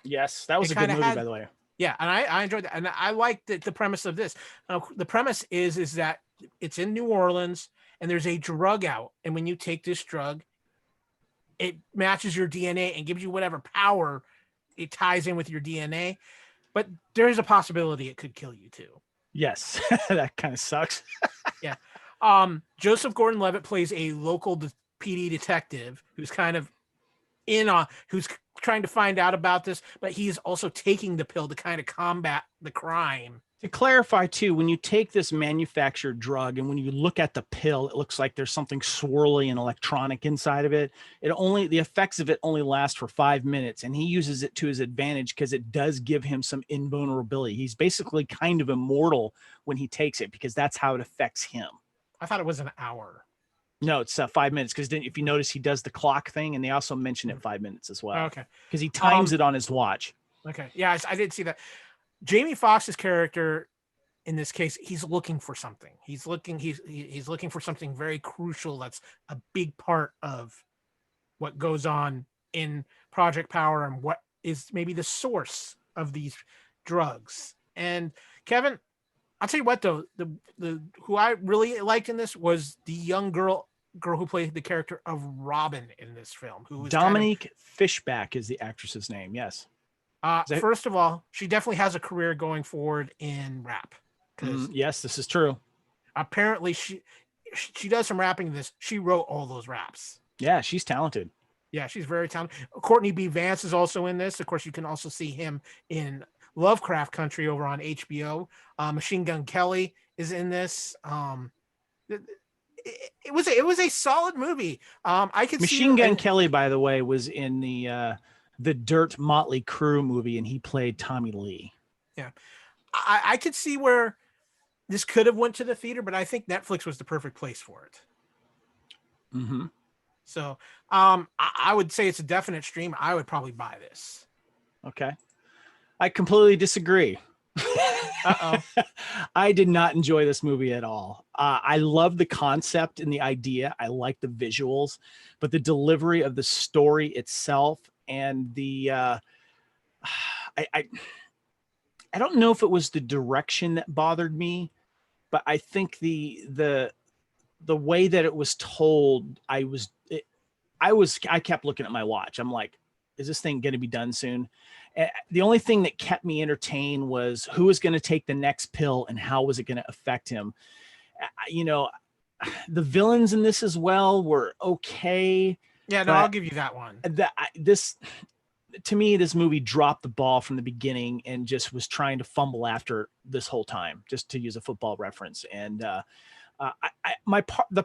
Yes, that was a good movie, by the way. Yeah, and I enjoyed that, and I liked the premise of this. The premise is that it's in New Orleans, and there's a drug out, and when you take this drug, it matches your DNA and gives you whatever power it ties in with your DNA. But there is a possibility it could kill you too. Yes, that kind of sucks. Yeah. Joseph Gordon-Levitt plays a local PD detective who's kind of who's trying to find out about this, but he's also taking the pill to kind of combat the crime. To clarify too, when you take this manufactured drug and when you look at the pill, it looks like there's something swirly and electronic inside of it. The effects of it only last for 5 minutes, and he uses it to his advantage because it does give him some invulnerability. He's basically kind of immortal when he takes it because that's how it affects him. I thought it was an hour. No, it's 5 minutes because if you notice, he does the clock thing, and they also mention it 5 minutes as well. Okay. Because he times it on his watch. Okay. Yeah, I did see that. Jamie Foxx's character in this case, he's looking for something. He's looking for something very crucial. That's a big part of what goes on in Project Power and what is maybe the source of these drugs. And Kevin, I'll tell you what though, the who I really liked in this was the young girl girl who played the character of Robin in this film, who was Dominique Fishback is the actress's name. Yes. First of all, she definitely has a career going forward in rap. Yes, this is true. Apparently, she does some rapping in this. She wrote all those raps. Yeah, she's talented. Yeah, she's very talented. Courtney B. Vance is also in this. Of course, you can also see him in Lovecraft Country over on HBO. Machine Gun Kelly is in this. It was a solid movie. I could Machine Gun Kelly, by the way, was in the Dirt Motley Crue movie, and he played Tommy Lee. Yeah, I could see where this could have went to the theater, but I think Netflix was the perfect place for it. Mm-hmm. So I would say it's a definite stream. I would probably buy this. Okay. I completely disagree. Uh-oh. I did not enjoy this movie at all. I love the concept and the idea. I like the visuals, but the delivery of the story itself and the I don't know if it was the direction that bothered me, but I think the way that it was told, I kept looking at my watch. I'm like, is this thing going to be done soon? The only thing that kept me entertained was who was going to take the next pill and how was it going to affect him. You know, the villains in this as well were okay. Yeah, no, I'll give you that one. To me, this movie dropped the ball from the beginning and just was trying to fumble after this whole time, just to use a football reference. And the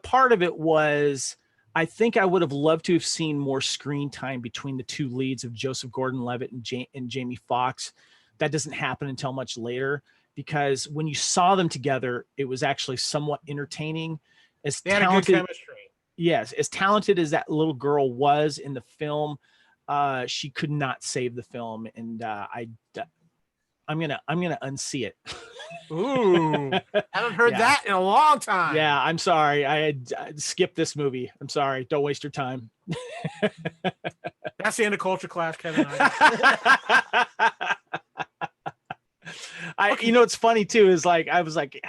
part of it was, I think I would have loved to have seen more screen time between the two leads of Joseph Gordon-Levitt and Jamie Foxx. That doesn't happen until much later, because when you saw them together, it was actually somewhat entertaining. They had a good chemistry. Yes, as talented as that little girl was in the film, she could not save the film, and I'm gonna unsee it. Ooh, haven't heard that in a long time. Yeah, I'm sorry. I skipped this movie. I'm sorry. Don't waste your time. That's the end of Culture Clash, Kevin. Okay. You know, what's funny too is like I was like,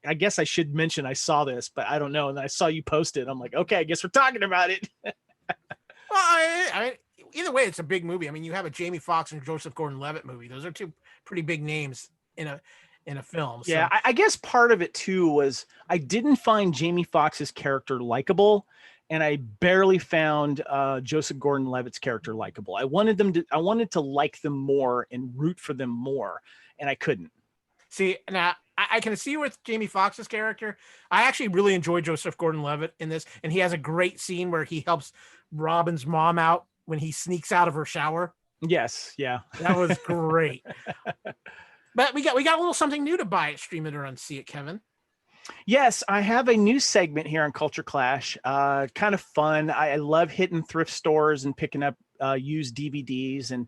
I guess I should mention I saw this, but I don't know. And then I saw you post it. I'm like, okay, I guess we're talking about it. Well, I mean, either way, it's a big movie. I mean, you have a Jamie Foxx and Joseph Gordon-Levitt movie. Those are two pretty big names in a film. So. Yeah, I guess part of it too was I didn't find Jamie Foxx's character likable, and I barely found Joseph Gordon-Levitt's character likable. I wanted to like them more and root for them more, and I couldn't. See, now I can see with Jamie Foxx's character. I actually really enjoy Joseph Gordon-Levitt in this, and he has a great scene where he helps Robin's mom out when he sneaks out of her shower. Yes, yeah, that was great. But we got a little something new to buy it, stream it, or unsee it, Kevin. Yes, I have a new segment here on Culture Clash. Kind of fun. I love hitting thrift stores and picking up used DVDs. And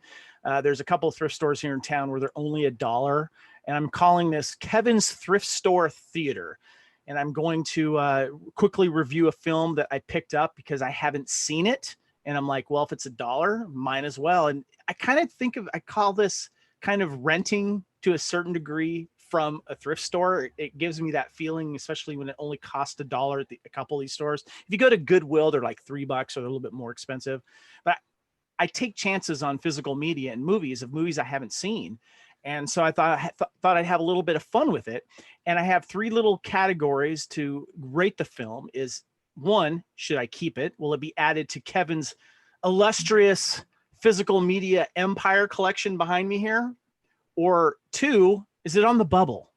there's a couple of thrift stores here in town where they're only $1. And I'm calling this Kevin's Thrift Store Theater. And I'm going to quickly review a film that I picked up because I haven't seen it. And I'm like, well, if it's $1, might as well. And I call this kind of renting to a certain degree from a thrift store. It gives me that feeling, especially when it only costs $1 at a couple of these stores. If you go to Goodwill, they're like $3 or they're a little bit more expensive. But I take chances on physical media and movies I haven't seen. And so I thought I'd have a little bit of fun with it. And I have 3 little categories to rate the film. Is 1, should I keep it? Will it be added to Kevin's illustrious physical media empire collection behind me here? Or 2, is it on the bubble?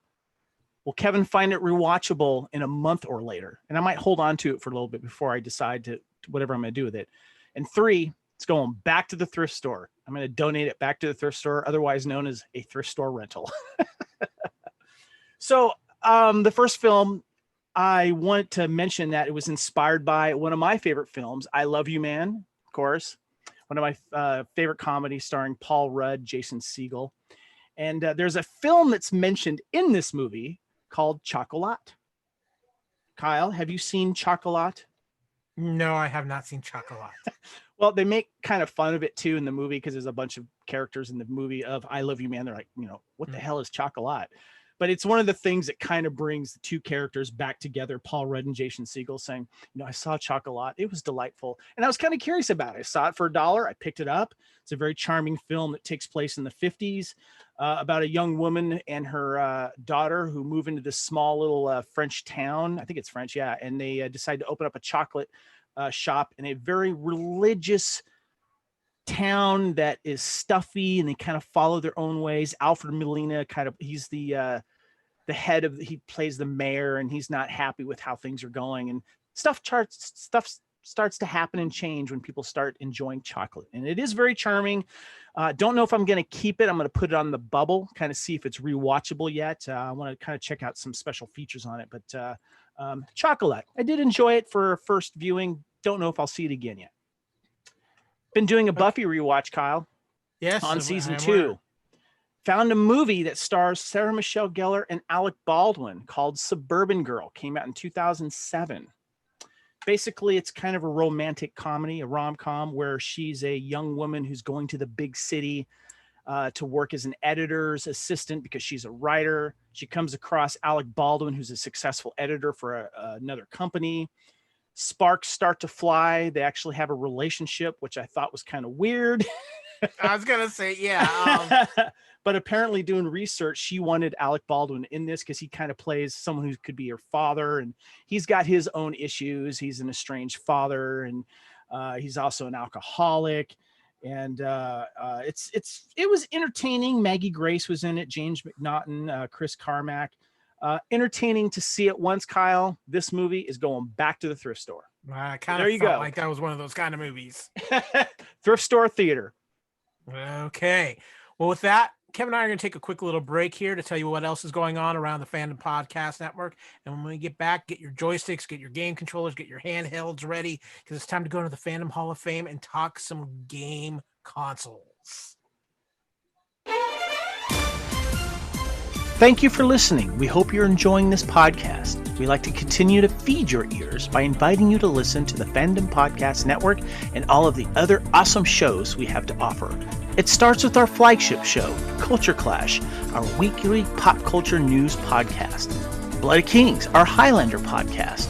Will Kevin find it rewatchable in a month or later? And I might hold on to it for a little bit before I decide to whatever I'm going to do with it. And 3, it's going back to the thrift store. I'm going to donate it back to the thrift store, otherwise known as a thrift store rental. So the first film, I want to mention that it was inspired by one of my favorite films, I Love You Man, of course. One of my favorite comedies starring Paul Rudd, Jason Segel. And there's a film that's mentioned in this movie called Chocolat. Kyle, have you seen Chocolat? No, I have not seen Chocolat. Well, they make kind of fun of it too in the movie because there's a bunch of characters in the movie of I Love You Man. They're like, what the hell is Chocolat? but it's one of the things that kind of brings the two characters back together. Paul Rudd and Jason Segel saying, I saw Chocolat. It was delightful. And I was kind of curious about it. I saw it for $1. I picked it up. It's a very charming film that takes place in the 50s about a young woman and her daughter who move into this small little French town. I think it's French. Yeah. And they decide to open up a chocolate shop in a very religious town that is stuffy, and they kind of follow their own ways. Alfred Molina he's the head of he plays the mayor, and he's not happy with how things are going, and stuff starts to happen and change when people start enjoying chocolate. And it is very charming. Don't know if I'm going to keep it. I'm going to put it on the bubble, kind of see if it's rewatchable yet. I want to kind of check out some special features on it, but Chocolat, I did enjoy it for a first viewing. Don't know if I'll see it again yet. Been doing a Buffy rewatch, Kyle. Yes, on season 2. Found a movie that stars Sarah Michelle Gellar and Alec Baldwin called Suburban Girl. Came out in 2007. Basically, it's kind of a romantic comedy, a rom-com, where she's a young woman who's going to the big city to work as an editor's assistant because she's a writer. She comes across Alec Baldwin, who's a successful editor for another company. Sparks start to fly. They actually have a relationship, which I thought was kind of weird. I was gonna say, yeah. But apparently, doing research, she wanted Alec Baldwin in this because he kind of plays someone who could be her father, and he's got his own issues. He's an estranged father, and he's also an alcoholic. And it was entertaining. Maggie Grace was in it. James McNaughton, Chris Carmack. Entertaining to see it once, Kyle. This movie is going back to the thrift store. I kind of felt like that was one of those kind of movies. Thrift store theater. Okay. Well, with that, Kevin and I are going to take a quick little break here to tell you what else is going on around the Fandom Podcast Network. And when we get back, get your joysticks, get your game controllers, get your handhelds ready, because it's time to go to the Fandom Hall of Fame and talk some game consoles. Thank you for listening. We hope you're enjoying this podcast. We like to continue to feed your ears by inviting you to listen to the Fandom Podcast Network and all of the other awesome shows we have to offer. It starts with our flagship show, Culture Clash, our weekly pop culture news podcast. Blood of Kings, our Highlander podcast.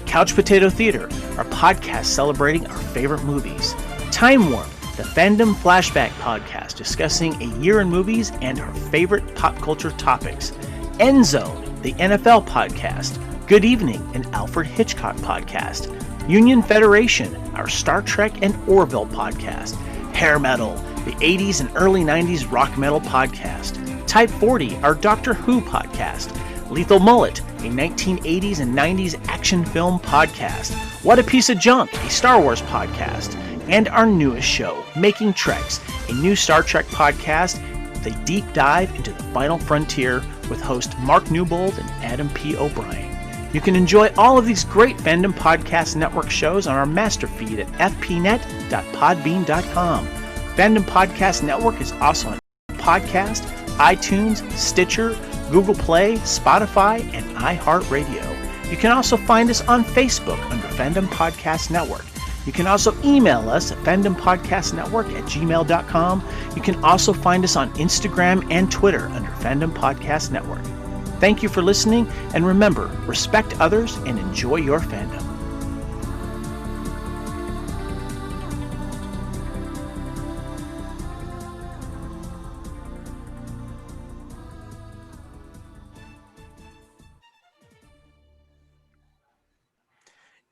Couch Potato Theater, our podcast celebrating our favorite movies. Time Warp, the Fandom Flashback podcast discussing a year in movies and our favorite pop culture topics. End Zone, the NFL podcast. Good Evening, an Alfred Hitchcock podcast. Union Federation, our Star Trek and Orville podcast. Hair Metal, the 80s and early 90s rock metal podcast. Type 40, our Doctor Who podcast. Lethal Mullet, a 1980s and 90s action film podcast. What a Piece of Junk, a Star Wars podcast. And our newest show, Making Treks, a new Star Trek podcast with a deep dive into the final frontier with host Mark Newbold and Adam P. O'Brien. You can enjoy all of these great Fandom Podcast Network shows on our master feed at fpnet.podbean.com. Fandom Podcast Network is also on Podcast, iTunes, Stitcher, Google Play, Spotify, and iHeartRadio. You can also find us on Facebook under Fandom Podcast Network. You can also email us at fandompodcastnetwork@gmail.com. You can also find us on Instagram and Twitter under Fandom Podcast Network. Thank you for listening, and remember, respect others and enjoy your fandom.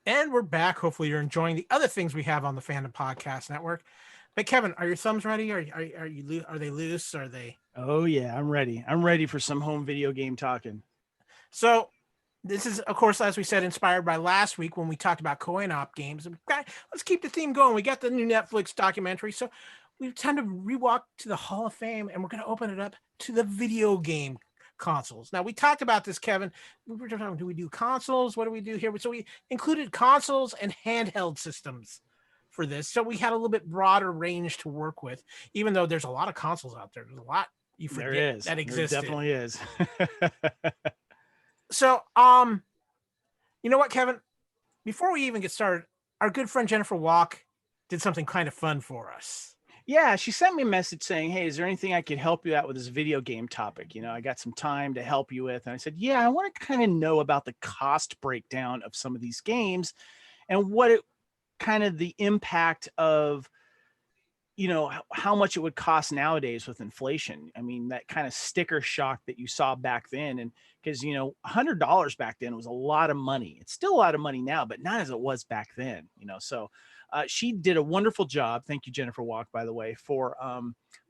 And we're back. Hopefully you're enjoying the other things we have on the Fandom Podcast Network. But Kevin, are your thumbs ready? Are they loose? Are they? Oh yeah, I'm ready. I'm ready for some home video game talking. So this is, of course, as we said, inspired by last week when we talked about coin-op games. Let's keep the theme going. We got the new Netflix documentary. So we've time to rewalk to the Hall of Fame, and we're going to open it up to the video game consoles. Now, we talked about this, Kevin. We were talking, do we do consoles? What do we do here? So we included consoles and handheld systems for this. So we had a little bit broader range to work with, even though there's a lot of consoles out there. There's a lot you forget that exists. There definitely is. So, you know what, Kevin? Before we even get started, our good friend Jennifer Walk did something kind of fun for us. Yeah, she sent me a message saying, "Hey, is there anything I could help you out with this video game topic? You know, I got some time to help you with." And I said, "Yeah, I want to kind of know about the cost breakdown of some of these games and what it kind of the impact of, how much it would cost nowadays with inflation. I mean, that kind of sticker shock that you saw back then. And because, $100 back then was a lot of money. It's still a lot of money now, but not as it was back then, So she did a wonderful job. Thank you, Jennifer Walk, by the way, for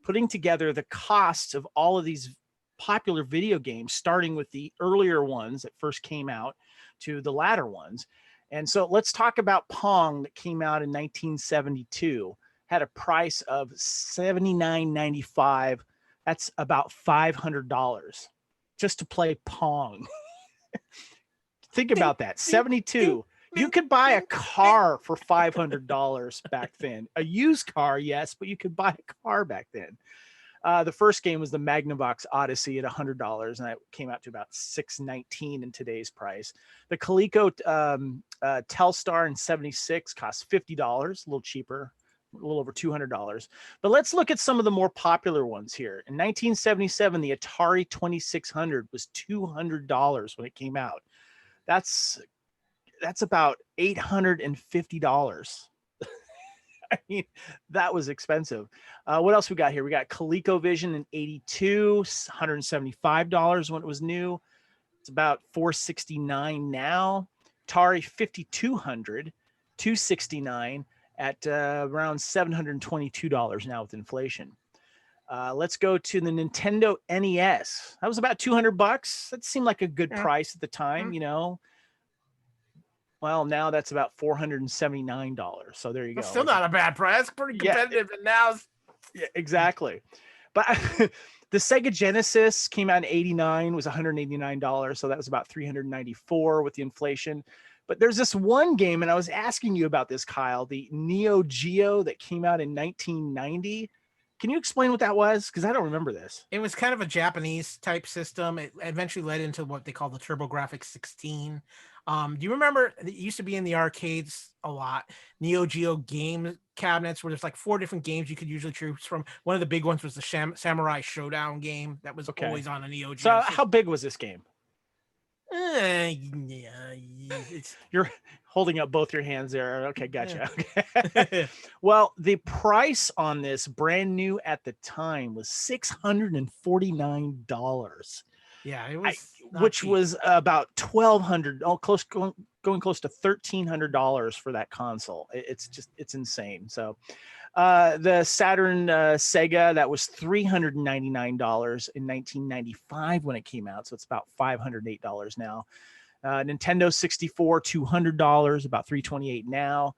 putting together the costs of all of these popular video games, starting with the earlier ones that first came out to the latter ones. And so let's talk about Pong that came out in 1972. Had a price of $79.95. That's about $500 just to play Pong. Think about that. 72. You could buy a car for $500 back then. A used car, yes, but you could buy a car back then. The first game was the Magnavox Odyssey at $100, and that came out to about $619 in today's price. The Coleco Telstar in 76 cost $50, a little cheaper, a little over $200. But let's look at some of the more popular ones here. In 1977, the Atari 2600 was $200 when it came out. That's about $850. I mean, that was expensive. What else we got here? We got ColecoVision in 82, $175 when it was new. It's about $469 now. Atari 5200, $269 at around $722 now with inflation. Let's go to the Nintendo NES. That was about $200. That seemed like a good price at the time, Well, now that's about $479. So there you go. That's still not a bad price. Pretty competitive. And now, yeah, exactly. But the Sega Genesis came out in 89, was $189. So that was about $394 with the inflation. But there's this one game, and I was asking you about this, Kyle, the Neo Geo that came out in 1990. Can you explain what that was? Because I don't remember this. It was kind of a Japanese type system. It eventually led into what they call the TurboGrafx 16. Do you remember it used to be in the arcades a lot? Neo Geo game cabinets where there's like 4 different games you could usually choose from. One of the big ones was the Samurai Showdown game that was always on a Neo Geo. So how big was this game? You're holding up both your hands there. Okay, gotcha. Okay. Well, the price on this brand new at the time was $649. Yeah, it was which cheap. Was about $1,200, going close to $1,300 for that console. It's insane. So the Saturn Sega, that was $399 in 1995 when it came out. So it's about $508 now. Nintendo 64, $200, about $328 now.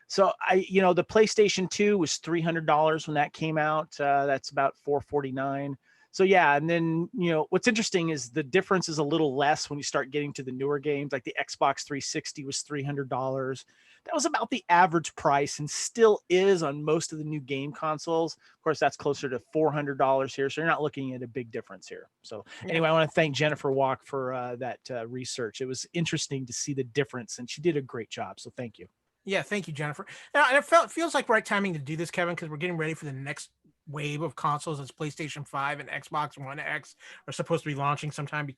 So the PlayStation 2 was $300 when that came out. That's about $449. So yeah, and then what's interesting is the difference is a little less when you start getting to the newer games. Like the Xbox 360 was $300. That was about the average price, and still is on most of the new game consoles. Of course, that's closer to $400 here, so you're not looking at a big difference here. So anyway, I want to thank Jennifer Walk for that research. It was interesting to see the difference, and she did a great job. So thank you. Yeah, thank you, Jennifer. Now, and it feels like right timing to do this, Kevin, because we're getting ready for the next wave of consoles as PlayStation 5 and Xbox One X are supposed to be launching sometime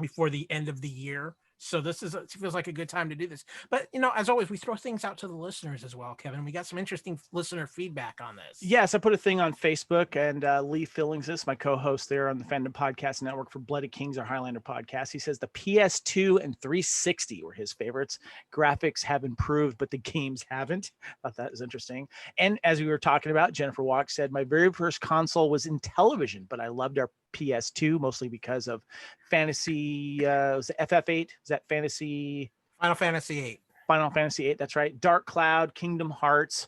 before the end of the year. So it feels like a good time to do this. But, as always, we throw things out to the listeners as well, Kevin. We got some interesting listener feedback on this. Yes, I put a thing on Facebook, and Lee Fillingsis, my co-host there on the Fandom Podcast Network for Blooded Kings, our Highlander podcast. He says the PS2 and 360 were his favorites. Graphics have improved, but the games haven't. I thought that was interesting. And as we were talking about, Jennifer Walk said, my very first console was in television, but I loved our PS2 mostly because of fantasy. Was it FF8? Is that fantasy? Final Fantasy 8. Final Fantasy 8. That's right. Dark Cloud, Kingdom Hearts,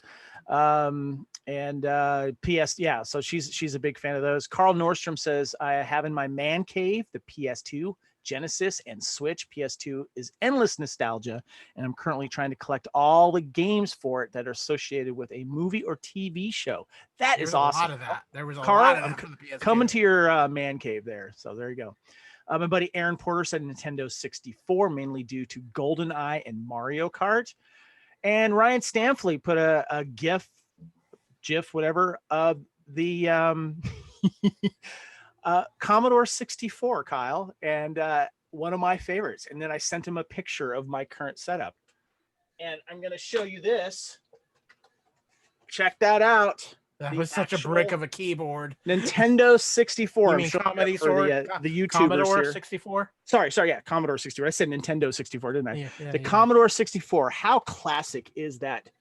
and PS. Yeah. So she's a big fan of those. Carl Nordstrom says I have in my man cave the PS2, Genesis, and Switch. PS2 is endless nostalgia, and I'm currently trying to collect all the games for it that are associated with a movie or TV show. That is awesome. A lot of that. There was a Carl, lot of that for the PS2. Coming to your man cave there. So there you go. My buddy Aaron Porter said Nintendo 64, mainly due to GoldenEye and Mario Kart. And Ryan Stanfley put a GIF GIF, whatever, of the Commodore 64, Kyle, and one of my favorites. And then I sent him a picture of my current setup. And I'm going to show you this. Check that out. That The was such a brick of a keyboard. Nintendo 64. You I'm mean showing Comedy it for Sword? the YouTubers Commodore here. 64? Sorry, yeah, Commodore 64. I said Nintendo 64, didn't I? Yeah, the Commodore 64. How classic is that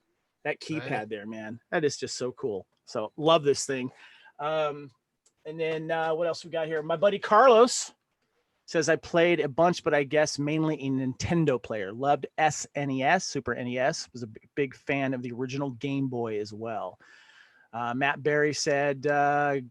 keypad Right. there, man? That is just so cool. So love this thing. And then what else we got here? My buddy Carlos says, I played a bunch, but I guess mainly a Nintendo player. Loved SNES, Super NES. Was a big fan of the original Game Boy as well. Matt Berry said the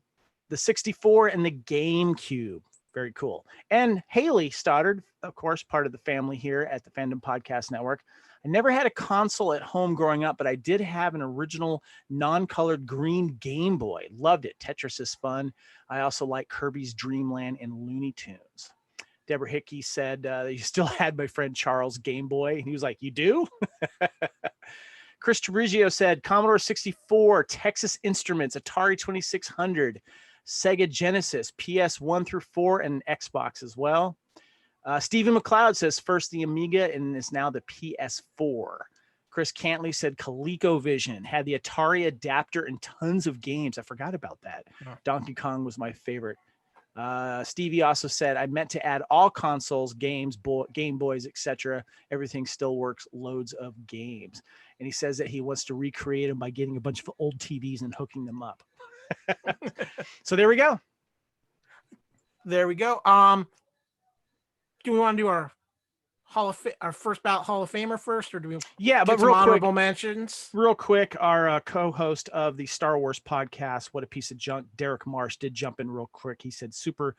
64 and the GameCube. Very cool. And Haley Stoddard, of course, part of the family here at the Fandom Podcast Network. I never had a console at home growing up, but I did have an original non-colored green Game Boy. Loved it. Tetris is fun. I also like Kirby's Dream Land and Looney Tunes. Deborah Hickey said you still had my friend Charles' Game Boy. And he was like, you do? Chris Tribigio said Commodore 64, Texas Instruments, Atari 2600, Sega Genesis, PS1 through 4, and Xbox as well. Stephen McLeod says first the Amiga and is now the PS4. Chris Cantley said ColecoVision, had the Atari adapter and tons of games. I forgot about that. Oh. Donkey Kong was my favorite. Stevie also said, I meant to add all consoles, games, Game Boys, etc. Everything still works, loads of games. And he says that he wants to recreate them by getting a bunch of old TVs and hooking them up. So there we go. There we go. Do we want to do our first ballot Hall of Famer first, or do we? Yeah, but some real quick, honorable mentions. Real quick, our co-host of the Star Wars podcast, What a Piece of Junk, Derek Marsh, did jump in real quick. He said Super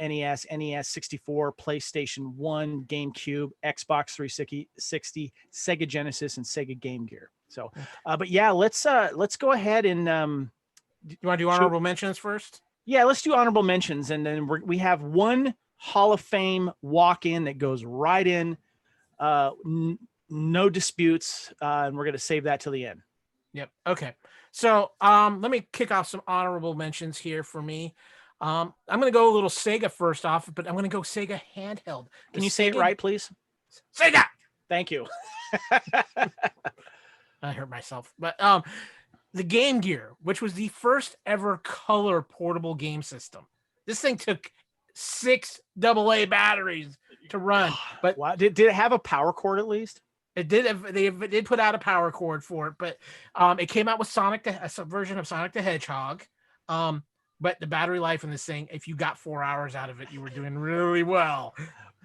NES, NES 64, PlayStation 1, GameCube, Xbox 360, Sega Genesis, and Sega Game Gear. So, but yeah, let's go ahead and you want to do honorable mentions first? Yeah, let's do honorable mentions, and then we have one Hall of Fame walk-in that goes right in. No disputes, and we're going to save that till the end. Yep. Okay. So let me kick off some honorable mentions here for me. I'm going to go a little Sega first off, but I'm going to go Sega handheld. Can you say it right, please? Sega. Thank you. I hurt myself. But the Game Gear, which was the first ever color portable game system. This thing took 6 AA batteries to run. But wow. Did it have a power cord at least? It did. They did put out a power cord for it, but it came out with a version of Sonic the Hedgehog. But the battery life in this thing, if you got 4 hours out of it, you were doing really well.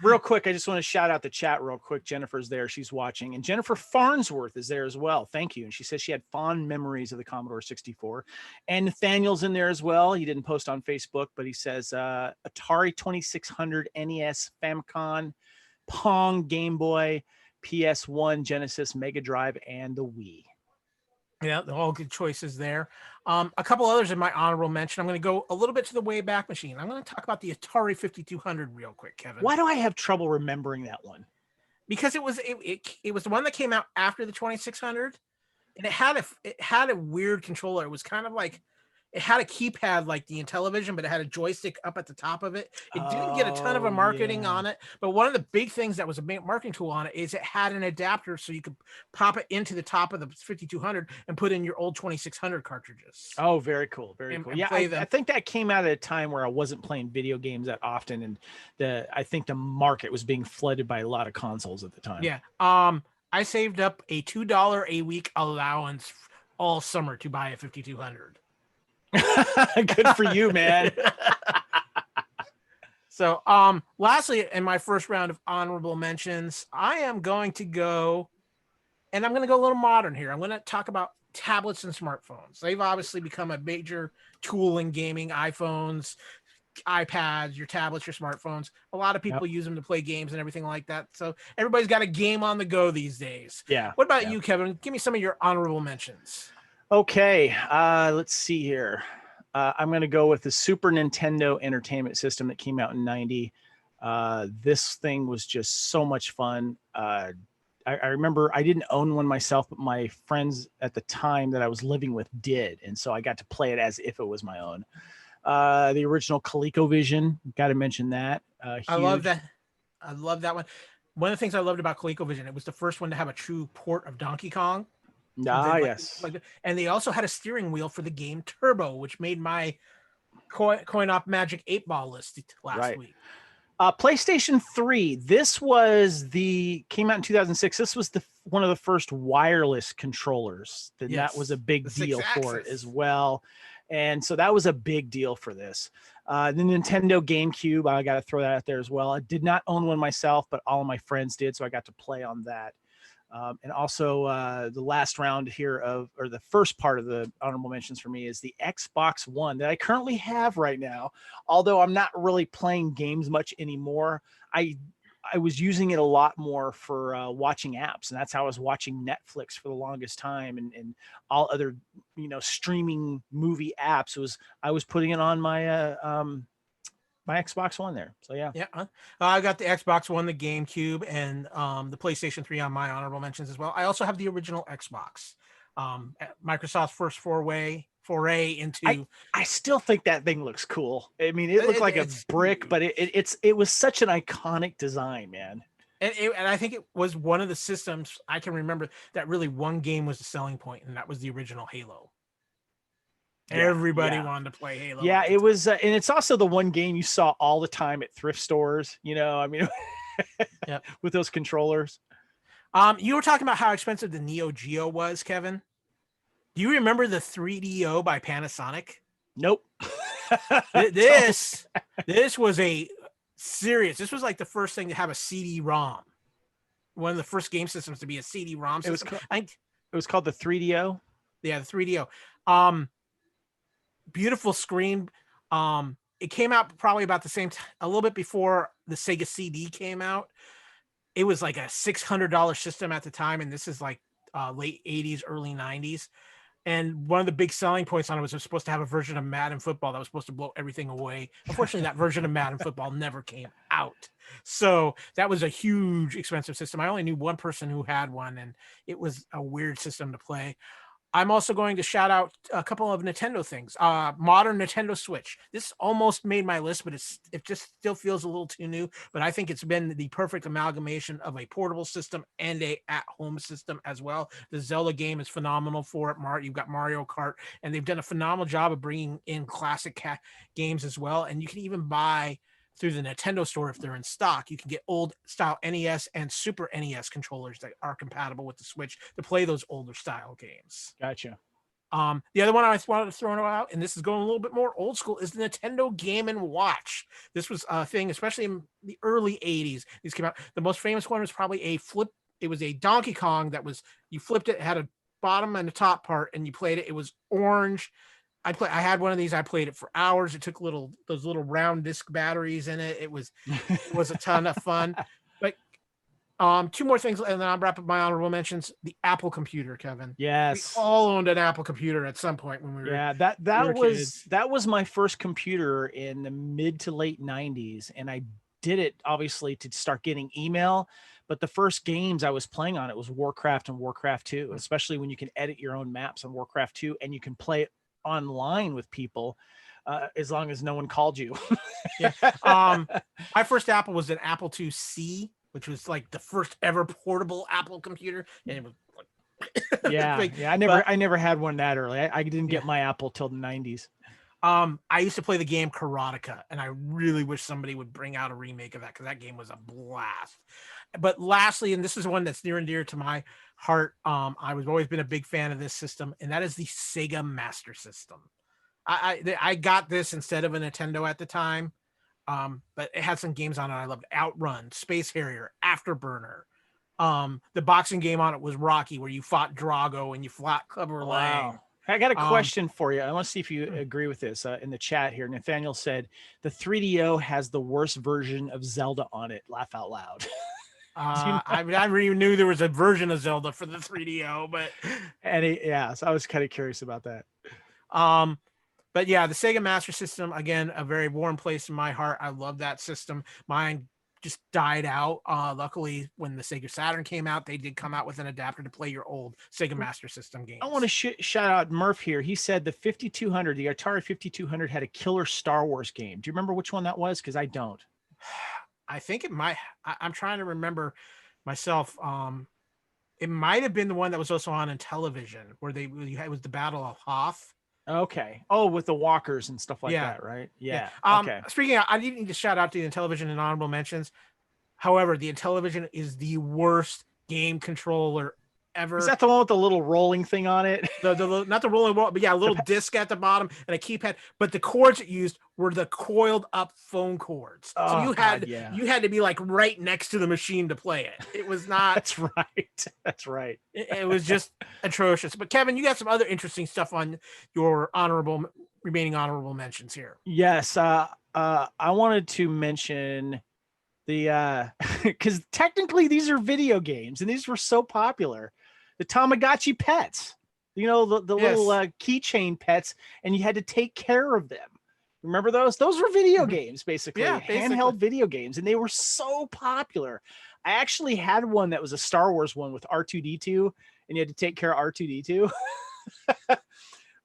Real quick, I just want to shout out the chat real quick. Jennifer's there. She's watching. And Jennifer Farnsworth is there as well. Thank you. And she says she had fond memories of the Commodore 64. And Nathaniel's in there as well. He didn't post on Facebook, but he says Atari 2600, NES, Famicom, Pong, Game Boy, PS1, Genesis, Mega Drive, and the Wii. Yeah, all good choices there. A couple others in my honorable mention. I'm going to go a little bit to the Wayback Machine. I'm going to talk about the Atari 5200 real quick, Kevin. Why do I have trouble remembering that one? Because it was the one that came out after the 2600, and it had a weird controller. It was kind of like it had a keypad like the Intellivision, but it had a joystick up at the top of it. It didn't get a ton of a marketing on it, but one of the big things that was a marketing tool on it is it had an adapter so you could pop it into the top of the 5200 and put in your old 2600 cartridges. Oh, very cool. Very cool. Yeah, I think that came out at a time where I wasn't playing video games that often, and I think the market was being flooded by a lot of consoles at the time. Yeah. I saved up a $2 a week allowance all summer to buy a 5200. Good for you, man. So, lastly, in my first round of honorable mentions, I am going to go, and I'm going to go a little modern here. I'm going to talk about tablets and smartphones. They've obviously become a major tool in gaming. iPhones, iPads, your tablets, your smartphones. A lot of people use them to play games and everything like that. So everybody's got a game on the go these days. Yeah. What about you, Kevin? Give me some of your honorable mentions. Okay, let's see here. I'm going to go with the Super Nintendo Entertainment System that came out in '90. This thing was just so much fun. I remember I didn't own one myself, but my friends at the time that I was living with did, and so I got to play it as if it was my own. The original ColecoVision, got to mention that. I love Huge. that. I love that one. One of the things I loved about ColecoVision, it was the first one to have a true port of Donkey Kong. Ah, Like, yes. and they also had a steering wheel for the game Turbo, which made my coin op Magic 8-Ball list last Right. week. PlayStation 3. This was came out in 2006. This was one of the first wireless controllers. Then that was a big the deal for it 6-axis. as well. And so that was a big deal for this. The Nintendo GameCube, I got to throw that out there as well. I did not own one myself, but all of my friends did, so I got to play on that. And also the last round here or the first part of the honorable mentions for me is the Xbox One that I currently have right now. Although I'm not really playing games much anymore, I was using it a lot more for watching apps, and that's how I was watching Netflix for the longest time, and all other streaming movie apps. I was putting it on my Xbox One there. So yeah. I got the Xbox One, the GameCube, and the PlayStation 3 on my honorable mentions as well. I also have the original Xbox. Microsoft's first foray into. I still think that thing looks cool. I mean, it looked like a brick, but it was such an iconic design, man. And I think it was one of the systems I can remember that really one game was the selling point, and that was the original Halo. Everybody wanted to play Halo. Yeah, it was, and it's also the one game you saw all the time at thrift stores. I mean, with those controllers. You were talking about how expensive the Neo Geo was, Kevin. Do you remember the 3DO by Panasonic? Nope. This was a serious. This was like the first thing to have a CD-ROM. One of the first game systems to be a CD-ROM system. It was called the 3DO. Yeah, the 3DO. Beautiful screen. It came out probably about the same time, a little bit before the Sega CD came out. It was like a $600 system at the time, and this is like late 80s, early 90s. And one of the big selling points on it was supposed to have a version of Madden Football that was supposed to blow everything away. Unfortunately, that version of Madden Football never came out. So that was a huge, expensive system. I only knew one person who had one, and it was a weird system to play. I'm also going to shout out a couple of Nintendo things. Modern Nintendo Switch. This almost made my list, but it just still feels a little too new. But I think it's been the perfect amalgamation of a portable system and a at-home system as well. The Zelda game is phenomenal for it. You've got Mario Kart, and they've done a phenomenal job of bringing in classic games as well. And you can even buy through the Nintendo store if they're in stock. You can get old style NES and Super NES controllers that are compatible with the Switch to play those older style games. Gotcha. The other one I wanted to throw out, and this is going a little bit more old school, is the Nintendo Game & Watch. This was a thing, especially in the early 80s. These came out. The most famous one was probably a flip. It was a Donkey Kong that was, you flipped it, had a bottom and a top part, and you played it. It was orange. I had one of these. I played it for hours. It took those little round disc batteries in it. It was a ton of fun. But two more things, and then I'll wrap up my honorable mentions. The Apple computer, Kevin. Yes, we all owned an Apple computer at some point when we were. Yeah, that was my first computer in the mid to late 90s, and I did it obviously to start getting email. But the first games I was playing on it was Warcraft and Warcraft 2, especially when you can edit your own maps on Warcraft 2 and you can play it online with people as long as no one called you. My first Apple was an Apple IIc, which was like the first ever portable Apple computer, and it was I never had one that early. I didn't get my Apple till the 90s. I used to play the game Karateka, and I really wish somebody would bring out a remake of that, because that game was a blast. But lastly, and this is one that's near and dear to my heart, I've always been a big fan of this system, and that is the Sega Master System. I got this instead of a Nintendo at the time, but it had some games on it I loved. Outrun, Space Harrier, Afterburner. The boxing game on it was Rocky, where you fought Drago and you fought Clubber Lang. I got a question for you. I want to see if you agree with this. In the chat here, Nathaniel said the 3DO has the worst version of Zelda on it. Laugh out loud. I never even knew there was a version of Zelda for the 3DO, but so I was kind of curious about that. But yeah, the Sega Master System, again, a very warm place in my heart. I love that system. Mine just died out. Luckily, when the Sega Saturn came out, they did come out with an adapter to play your old Sega Master System games. I want to shout out Murph here. He said the 5200, the Atari 5200 had a killer Star Wars game. Do you remember which one that was? Because I don't. I think it might. I'm trying to remember myself. It might have been the one that was also on in television, where it was the Battle of Hoth. Okay. Oh, with the walkers and stuff like that, right? Yeah. Okay. Speaking of, I need to shout out to the Intellivision and honorable mentions. However, the Intellivision is the worst game controller ever. Is that the one with the little rolling thing on it? The not the rolling ball, but yeah, a little disc at the bottom and a keypad. But the cords it used were the coiled up phone cords. So you had to be like right next to the machine to play it. It was not. That's right. That's right. It was just atrocious. But Kevin, you got some other interesting stuff on your remaining honorable mentions here. Yes. I wanted to mention the because technically these are video games and these were so popular. The Tamagotchi pets, the little keychain pets, and you had to take care of them. Remember those? Those were video games, basically. Handheld video games, and they were so popular. I actually had one that was a Star Wars one with R2-D2, and you had to take care of R2-D2.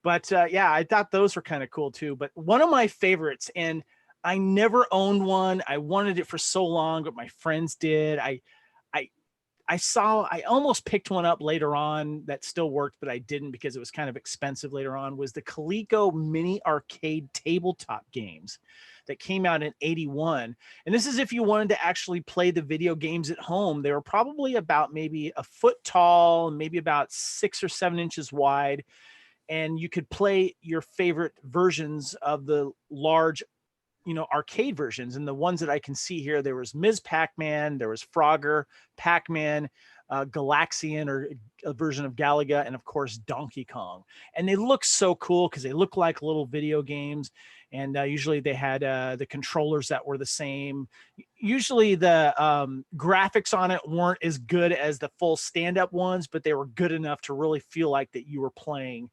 But I thought those were kind of cool too. But one of my favorites, and I never owned one. I wanted it for so long, but my friends did. I almost picked one up later on that still worked, but I didn't because it was kind of expensive later on, was the Coleco mini arcade tabletop games that came out in 81. And this is if you wanted to actually play the video games at home. They were probably about maybe a foot tall, maybe about 6 or 7 inches wide. And you could play your favorite versions of the large arcade versions. And the ones that I can see here, there was Ms. Pac-Man, there was Frogger, Pac-Man, Galaxian, or a version of Galaga, and of course Donkey Kong. And they look so cool because they look like little video games. And usually they had the controllers that were the same. Usually the graphics on it weren't as good as the full stand-up ones, but they were good enough to really feel like that you were playing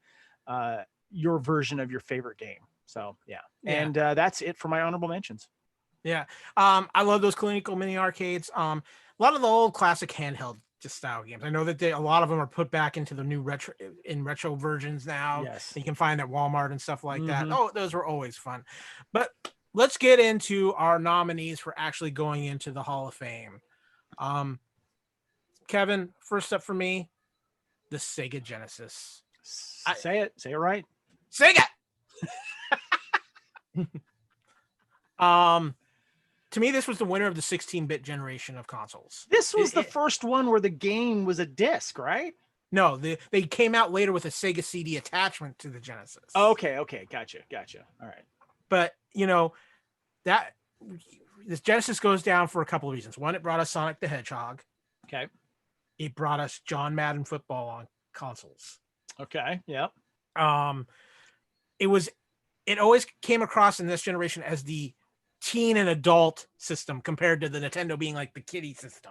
your version of your favorite game. So and that's it for my honorable mentions. I love those Coleco mini arcades. A lot of the old classic handheld style games. I know that a lot of them are put back into the new retro versions now. Yes, you can find at Walmart and stuff like that. Oh, those were always fun. But let's get into our nominees for actually going into the Hall of Fame. Kevin, first up for me, the Sega Genesis. Say it right. Sega. To me, this was the winner of the 16-bit generation of consoles. This was the first one where the game was a disc, right? No, they came out later with a Sega CD attachment to the Genesis. Okay, gotcha. All right, but that this Genesis goes down for a couple of reasons. One, it brought us Sonic the Hedgehog. Okay. It brought us John Madden football on consoles. Okay. Yep. It always came across in this generation as the teen and adult system compared to the Nintendo being like the kiddie system.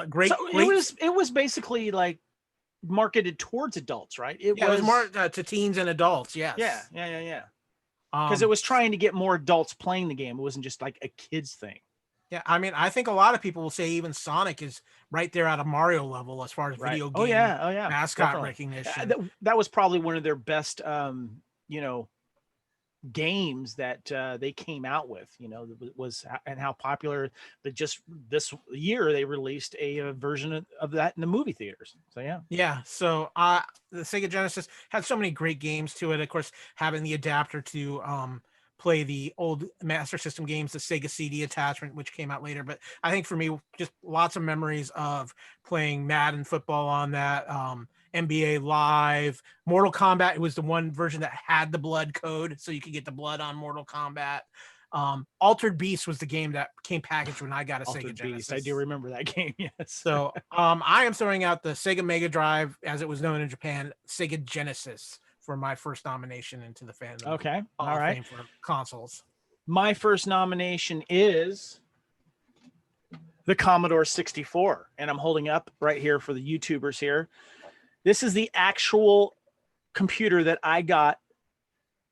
Great. It was basically like marketed towards adults, right? It was more to teens and adults. Yes. Yeah. Because it was trying to get more adults playing the game. It wasn't just like a kids thing. Yeah, I mean, I think a lot of people will say even Sonic is right there at a Mario level as far as video game mascot definitely. recognition. That was probably one of their best, games that they came out with. Was and how popular. But just this year they released a version of that in the movie theaters. So yeah. So the Sega Genesis had so many great games to it. Of course, having the adapter to play the old Master System games, the Sega CD attachment, which came out later. But I think for me, just lots of memories of playing Madden football on that, NBA Live, Mortal Kombat. It was the one version that had the blood code, so you could get the blood on Mortal Kombat. Altered Beast was the game that came packaged when I got a Sega Genesis. I do remember that game, yes. So I am throwing out the Sega Mega Drive, as it was known in Japan, Sega Genesis, for my first nomination into the fandom. Okay. All right. For consoles. My first nomination is the Commodore 64. And I'm holding up right here for the YouTubers here. This is the actual computer that I got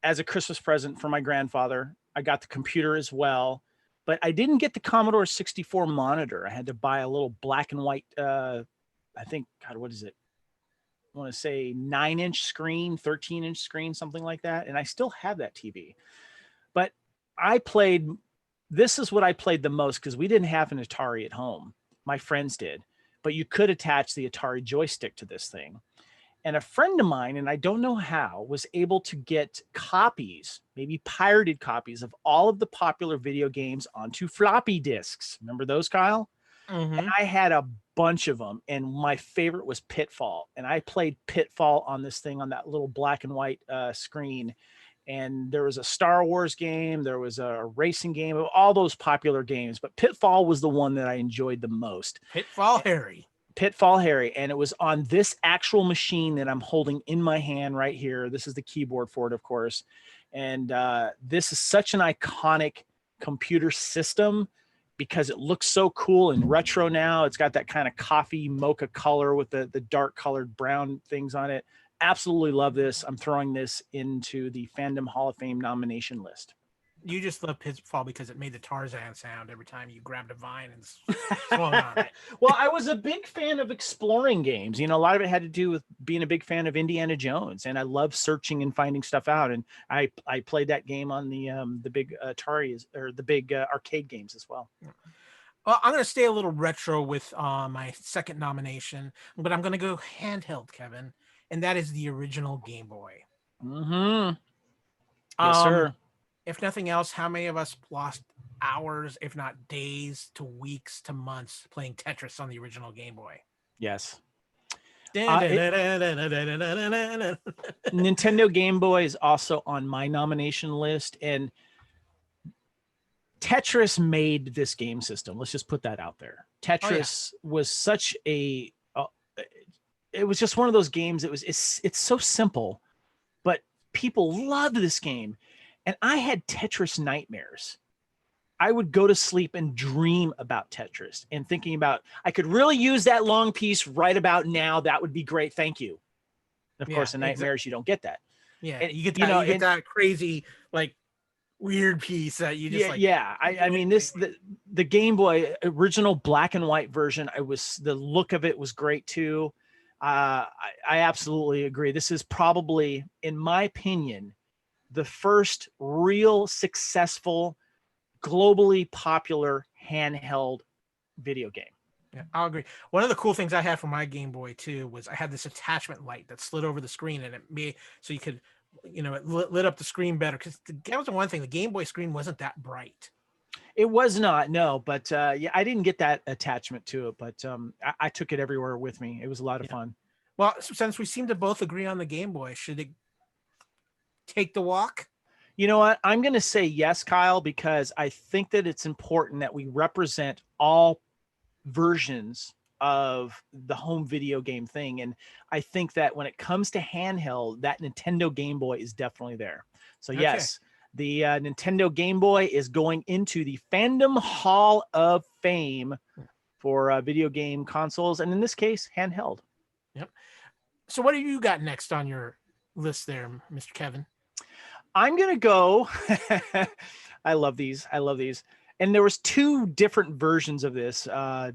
as a Christmas present for my grandfather. I got the computer as well. but I didn't get the Commodore 64 monitor. I had to buy a little black and white, I think, God, what is it? I want to say 9-inch screen, 13-inch screen, something like that. And I still have that TV. But this is what I played the most because we didn't have an Atari at home. My friends did. But you could attach the Atari joystick to this thing. And a friend of mine, and I don't know how, was able to get copies, maybe pirated copies of all of the popular video games onto floppy disks. Remember those, Kyle? Mm-hmm. And I had a bunch of them, and my favorite was Pitfall. And I played Pitfall on this thing on that little black and white screen. And there was a Star Wars game, there was a racing game, all those popular games. But Pitfall was the one that I enjoyed the most. Pitfall Harry. Pitfall Harry, and it was on this actual machine that I'm holding in my hand right here. This is the keyboard for it, of course. And this is such an iconic computer system because it looks so cool and retro now. It's got that kind of coffee mocha color with the dark colored brown things on it. Absolutely love this. I'm throwing this into the Fandom Hall of Fame nomination list. You just love Pitfall because it made the Tarzan sound every time you grabbed a vine and swung on it. Well, I was a big fan of exploring games. You know, a lot of it had to do with being a big fan of Indiana Jones, and I love searching and finding stuff out. And I played that game on the big Atari or the big arcade games as well. Well, I'm going to stay a little retro with my second nomination, but I'm going to go handheld, Kevin, and that is the original Game Boy. Mm-hmm. Yes, sir. If nothing else, how many of us lost hours, if not days, to weeks, to months playing Tetris on the original Game Boy? Yes. Nintendo Game Boy is also on my nomination list, and Tetris made this game system. Let's just put that out there. Tetris was such a it was just one of those games. It's so simple, but people loved this game. And I had Tetris nightmares. I would go to sleep and dream about Tetris and thinking about, I could really use that long piece right about now. That would be great. Thank you. And of course, in nightmares, you don't get that. Yeah. And, you get that crazy, like, weird piece that you just I mean, the Game Boy original black and white version, the look of it was great too. I absolutely agree. This is probably, in my opinion, the first real successful, globally popular handheld video game. Yeah, I'll agree. One of the cool things I had for my Game Boy too was I had this attachment light that slid over the screen, and it made so you could, it lit up the screen better. Because that was the one thing, the Game Boy screen wasn't that bright. It was not, no, but I didn't get that attachment to it, but I took it everywhere with me. It was a lot of fun. Well, since we seem to both agree on the Game Boy, should it take the walk? You know what? I'm going to say yes, Kyle, because I think that it's important that we represent all versions of the home video game thing. And I think that when it comes to handheld, that Nintendo Game Boy is definitely there. So yes, the Nintendo Game Boy is going into the Fandom Hall of Fame for video game consoles. And in this case, handheld. Yep. So what have you got next on your list there, Mr. Kevin? I'm going to go. I love these. And there was two different versions of this,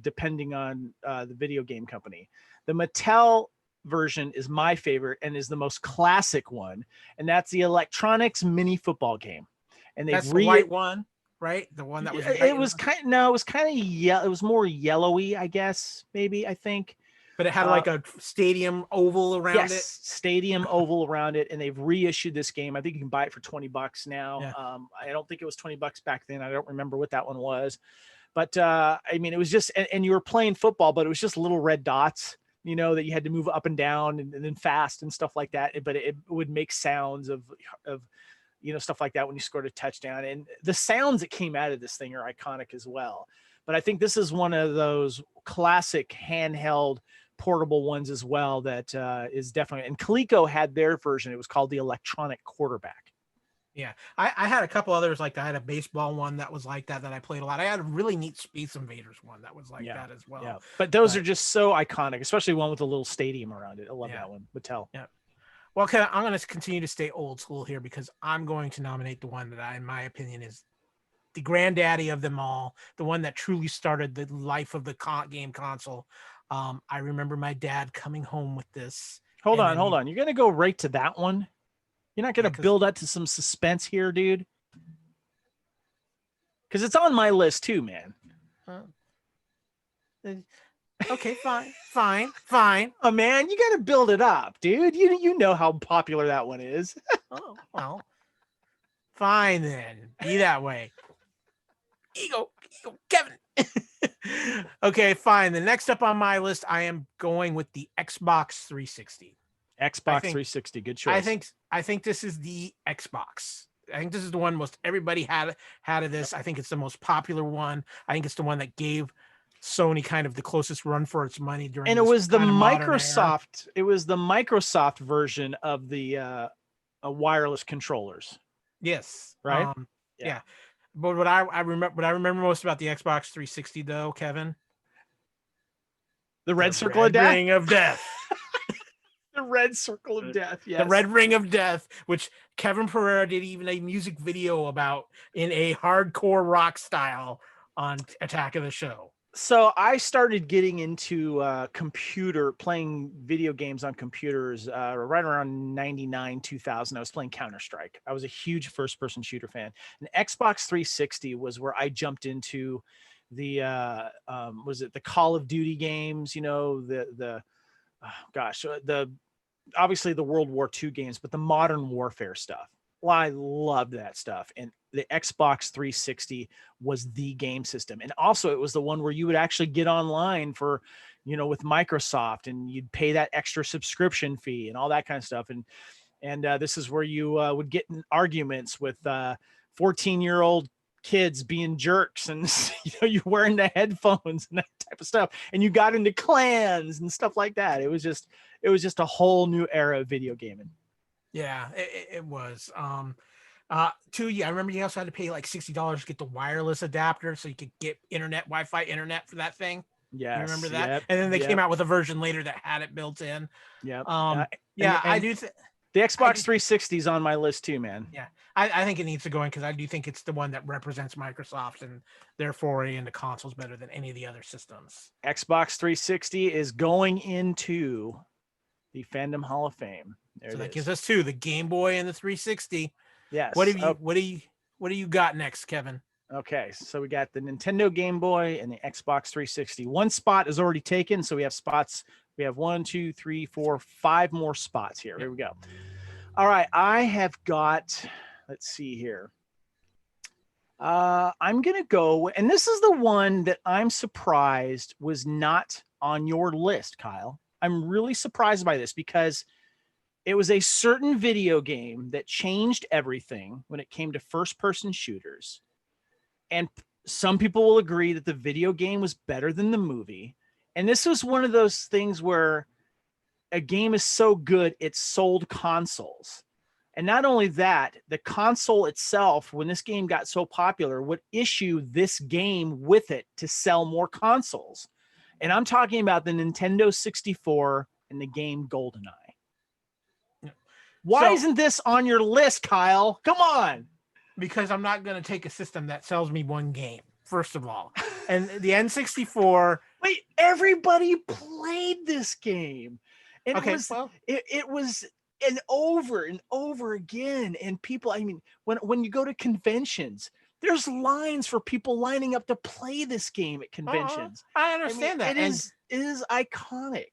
depending on the video game company. The Mattel version is my favorite and is the most classic one. And that's the Electronics mini football game. And that's the white one, right? The one that was, it was kind of yellow. It was more yellowy, I guess, I think. But it had like a stadium oval around it. Stadium oval around it, and they've reissued this game. I think you can buy it for $20 now. Yeah. I don't think it was $20 back then. I don't remember what that one was, but I mean, it was just, and you were playing football, but it was just little red dots, that you had to move up and down and then fast and stuff like that. But it would make sounds of stuff like that when you scored a touchdown, and the sounds that came out of this thing are iconic as well. But I think this is one of those classic handheld portable ones as well that is definitely, and Coleco had their version. It was called the Electronic Quarterback. Yeah, I had a couple others like that. I had a baseball one that was like that I played a lot. I had a really neat Space Invaders one that was like that as well. Yeah, but those are just so iconic, especially one with a little stadium around it. I love that one. Mattel. Yeah. Well, okay, I'm going to continue to stay old school here because I'm going to nominate the one that in my opinion is the granddaddy of them all, the one that truly started the life of the game console. I remember my dad coming home with this. Hold on. You're gonna go right to that one? You're not gonna build up to some suspense here, dude? Because it's on my list too, man. Okay, fine. Oh man, you gotta build it up, dude. You know how popular that one is. Oh, well, fine then. Be that way. Ego, Kevin. Okay, fine. The next up on my list, I am going with the Xbox 360. Xbox 360, good choice. I think this is the Xbox. I think this is the one most everybody had of this. I think it's the most popular one. I think it's the one that gave Sony kind of the closest run for its money during. And it was the Microsoft. It was the Microsoft version of the wireless controllers. Yes. Right. Yeah. But what I remember most about the Xbox 360 though, Kevin, the red circle of death. Ring of death. The red circle of death. Yes. The red ring of death, which Kevin Pereira did even a music video about in a hardcore rock style on Attack of the Show. So I started getting into playing video games on computers right around 99, 2000. I was playing Counter-Strike. I was a huge first-person shooter fan. And Xbox 360 was where I jumped into the was it the Call of Duty games, you know, obviously the World War II games, but the Modern Warfare stuff. Well, I loved that stuff. And the Xbox 360 was the game system. And also it was the one where you would actually get online for, you know, with Microsoft, and you'd pay that extra subscription fee and all that kind of stuff. And this is where you would get in arguments with 14-year-old kids being jerks, and you know, you're wearing the headphones and that type of stuff. And you got into clans and stuff like that. It was just a whole new era of video gaming. Yeah, it was. I remember you also had to pay like $60 to get the wireless adapter so you could get Wi-Fi internet for that thing. Yeah, you remember that? Yep, and then they came out with a version later that had it built in. Yeah. I do. The Xbox 360 is on my list too, man. Yeah, I think it needs to go in because I do think it's the one that represents Microsoft and their foray into consoles better than any of the other systems. Xbox 360 is going into the Fandom Hall of Fame. So that gives us two: the Game Boy and the 360. Yes. What do you got next, Kevin? Okay, so we got the Nintendo Game Boy and the Xbox 360. One spot is already taken, so we have spots. We have 1, 2, 3, 4, 5 more spots here. Here we go. All right, I have got. Let's see here. I'm gonna go, and this is the one that I'm surprised was not on your list, Kyle. I'm really surprised by this because it was a certain video game that changed everything when it came to first-person shooters. And some people will agree that the video game was better than the movie. And this was one of those things where a game is so good, it sold consoles. And not only that, the console itself, when this game got so popular, would issue this game with it to sell more consoles. And I'm talking about the Nintendo 64 and the game GoldenEye. Why isn't this on your list, Kyle? Come on. Because I'm not going to take a system that sells me one game, first of all. And the N64. Wait, everybody played this game. And okay, it was and over again. And people, I mean, when you go to conventions, there's lines for people lining up to play this game at conventions. I understand that. It is iconic.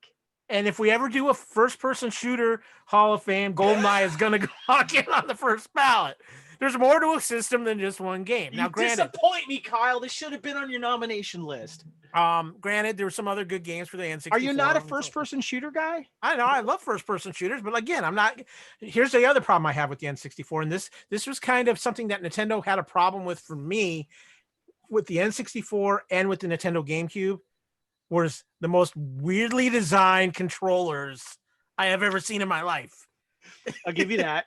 And if we ever do a first-person shooter Hall of Fame, GoldenEye is going to walk in on the first ballot. There's more to a system than just one game. Now, granted, disappoint me, Kyle. This should have been on your nomination list. Granted, there were some other good games for the N64. Are you not a first-person shooter guy? I know I love first-person shooters, but again, I'm not. Here's the other problem I have with the N64, and this was kind of something that Nintendo had a problem with for me, with the N64 and with the Nintendo GameCube, was the most weirdly designed controllers I have ever seen in my life. I'll give you that.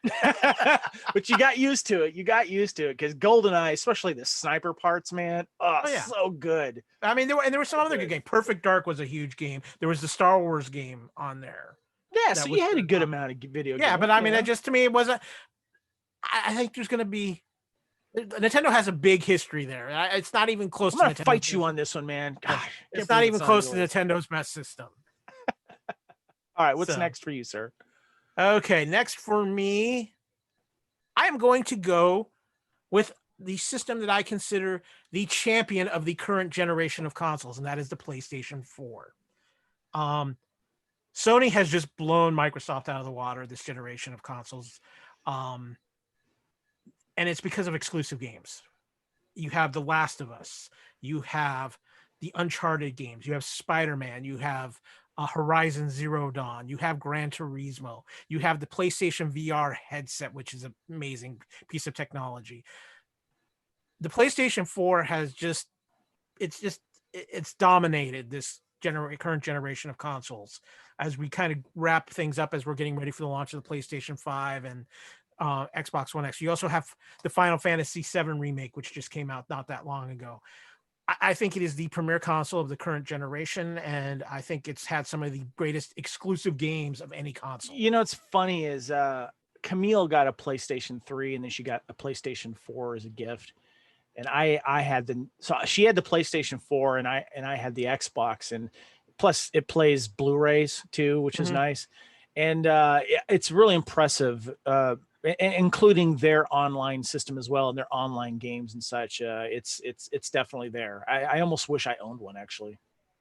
But you got used to it. You got used to it because GoldenEye, especially the sniper parts, man. Oh yeah. So good. I mean, there were some other good games. Perfect Dark was a huge game. There was the Star Wars game on there. Yeah, so you had a good amount of video games. Yeah, but I mean, it just, to me, it wasn't. I think there's going to be Nintendo has a big history there. It's not even close I'm to gonna Nintendo's fight you best- on this one, man. Gosh, It's not even close to Nintendo's best system. All right, what's So. next for you, sir? Okay, next for me, I am going to go with the system that I consider the champion of the current generation of consoles, and that is the PlayStation 4. Sony has just blown Microsoft out of the water this generation of consoles. And it's because of exclusive games. You have The Last of Us, you have the Uncharted games, you have Spider-Man, you have Horizon Zero Dawn, you have Gran Turismo, you have the PlayStation VR headset, which is an amazing piece of technology. The PlayStation 4 has it's dominated this current generation of consoles. As we kind of wrap things up as we're getting ready for the launch of the PlayStation 5 and Xbox One X. You also have the Final Fantasy VII remake, which just came out not that long ago. I think it is the premier console of the current generation, and I think it's had some of the greatest exclusive games of any console. You know, what's funny is Camille got a PlayStation 3 and then she got a PlayStation 4 as a gift. And I had so she had the PlayStation 4 and I had the Xbox, and plus it plays Blu-rays too, which is nice. And it's really impressive, including their online system as well and their online games and such. It's definitely there. I almost wish I owned one, actually.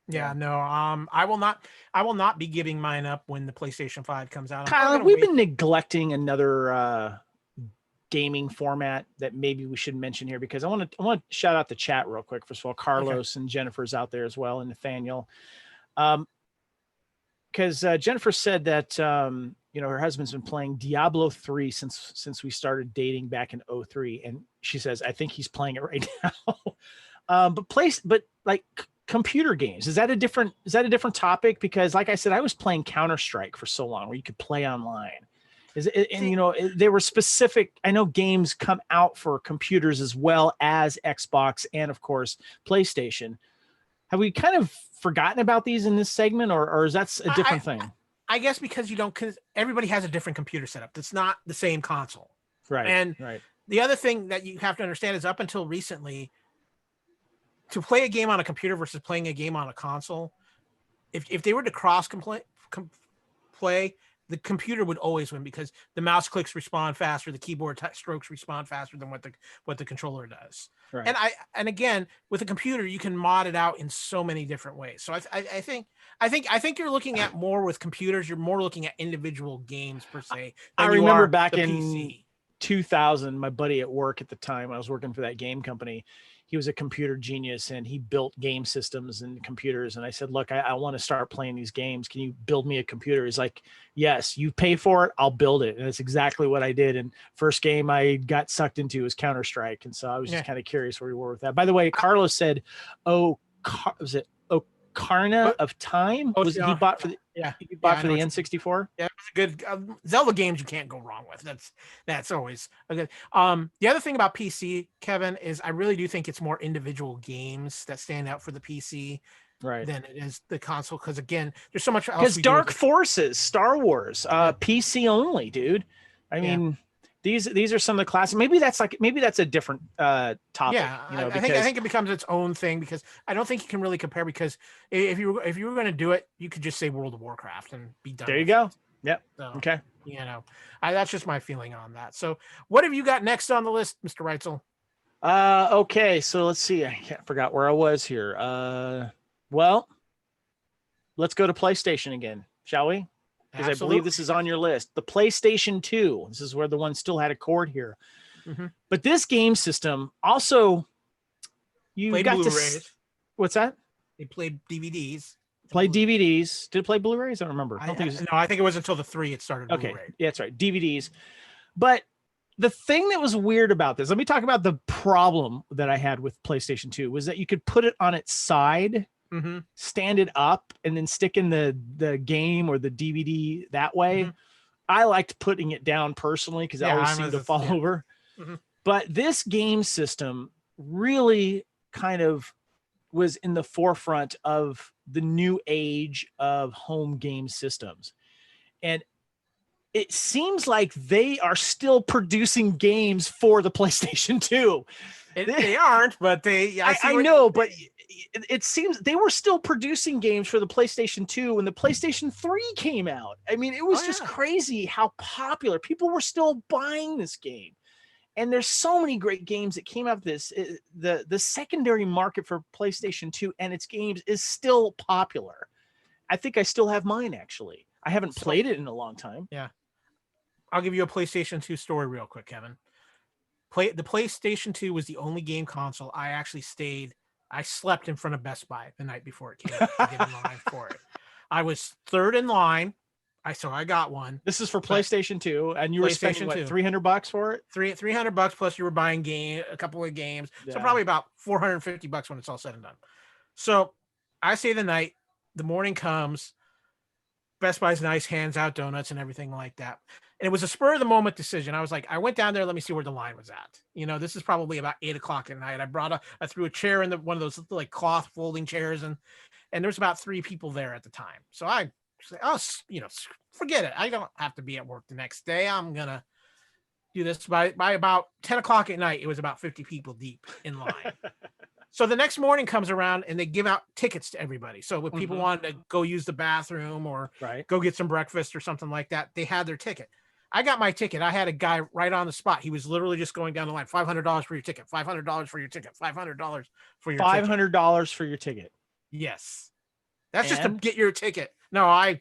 Yeah, no. I will not be giving mine up when the PlayStation 5 comes out. Kyle, we've been neglecting another gaming format that maybe we should mention here, because I want to shout out the chat real quick. First of all, Carlos and Jennifer's out there as well, and Nathaniel. Because Jennifer said that her husband's been playing Diablo 3 since we started dating back in 2003, and she says I think he's playing it right now. But like computer games, is that a different topic? Because like I said, I was playing Counter-Strike for so long where you could play online. They were specific. I know games come out for computers as well as Xbox and of course PlayStation. Have we kind of forgotten about these in this segment, or is that a different thing? I guess because everybody has a different computer setup. That's not the same console. Right. And right. The other thing that you have to understand is up until recently, to play a game on a computer versus playing a game on a console, if they were to play, the computer would always win because the mouse clicks respond faster, the keyboard strokes respond faster than what the controller does. Right. And again, with a computer, you can mod it out in so many different ways. So I think you're looking at more with computers. You're more looking at individual games per se. I remember back in PC. 2000, my buddy at work at the time, I was working for that game company. He was a computer genius and he built game systems and computers. And I said, look, I want to start playing these games. Can you build me a computer? He's like, yes, you pay for it, I'll build it. And that's exactly what I did. And first game I got sucked into was Counter-Strike. And so I was just kind of curious where we were with that. By the way, Carlos said, was it Ocarina of Time? Was he bought for the for the N64? Yeah, it was a good Zelda games you can't go wrong with. That's always a good. The other thing about PC, Kevin, is I really do think it's more individual games that stand out for the PC than it is the console. Because again, there's so much else. Because Dark Forces, Star Wars, PC only, dude. I mean. These are some of the classics. Maybe that's a different topic. Yeah, I think it becomes its own thing because I don't think you can really compare. Because if you were going to do it, you could just say World of Warcraft and be done. There you go. Yep. So, okay. That's just my feeling on that. So, what have you got next on the list, Mr. Reitzel? Okay, so let's see. I forgot where I was here. Well, let's go to PlayStation again, shall we? Because I believe this is on your list. The PlayStation 2. This is where the one still had a cord here. Mm-hmm. But this game system also, you played got Blu-rays. to. What's that? They played DVDs. Played DVDs. Did it play Blu-rays? I don't remember. I think it was until the 3 it started. Okay, Blu-ray. Yeah, that's right. DVDs. But the thing that was weird about this, let me talk about the problem that I had with PlayStation 2, was that you could put it on its side. Mm-hmm. Stand it up and then stick in the game or the DVD that way. Mm-hmm. I liked putting it down personally because I always seemed to fall over. Mm-hmm. But this game system really kind of was in the forefront of the new age of home game systems. And it seems like they are still producing games for the PlayStation 2. They aren't, but they. I know, but it seems they were still producing games for the PlayStation 2 when the PlayStation 3 came out. I mean, it was just crazy how popular people were still buying this game. And there's so many great games that came out of this. The secondary market for PlayStation 2 and its games is still popular. I think I still have mine, actually. I haven't played it in a long time. Yeah. I'll give you a PlayStation 2 story real quick, Kevin. The PlayStation 2 was the only game console I actually I slept in front of Best Buy the night before it came out to get in line for it. I was third in line. So I got one. This is for PlayStation 2, and you were spending what, $300 for it? $300 plus you were buying a couple of games. Yeah. So probably about $450 when it's all said and done. So I stay the night. The morning comes. Best Buy's nice, hands out donuts and everything like that. And it was a spur of the moment decision. I was like, I went down there. Let me see where the line was at. This is probably about 8:00 at night. I threw a chair in one of those like cloth folding chairs, and there's about 3 people there at the time. So I say, oh, forget it. I don't have to be at work the next day. I'm gonna do this. By about 10:00 at night, it was about 50 people deep in line. So the next morning comes around and they give out tickets to everybody. So if people wanted to go use the bathroom or go get some breakfast or something like that, they had their ticket. I got my ticket. I had a guy right on the spot. He was literally just going down the line. $500 for your ticket. $500 for your ticket. $500 for your ticket. $500 for your ticket. Yes. That's just to get your ticket. No, I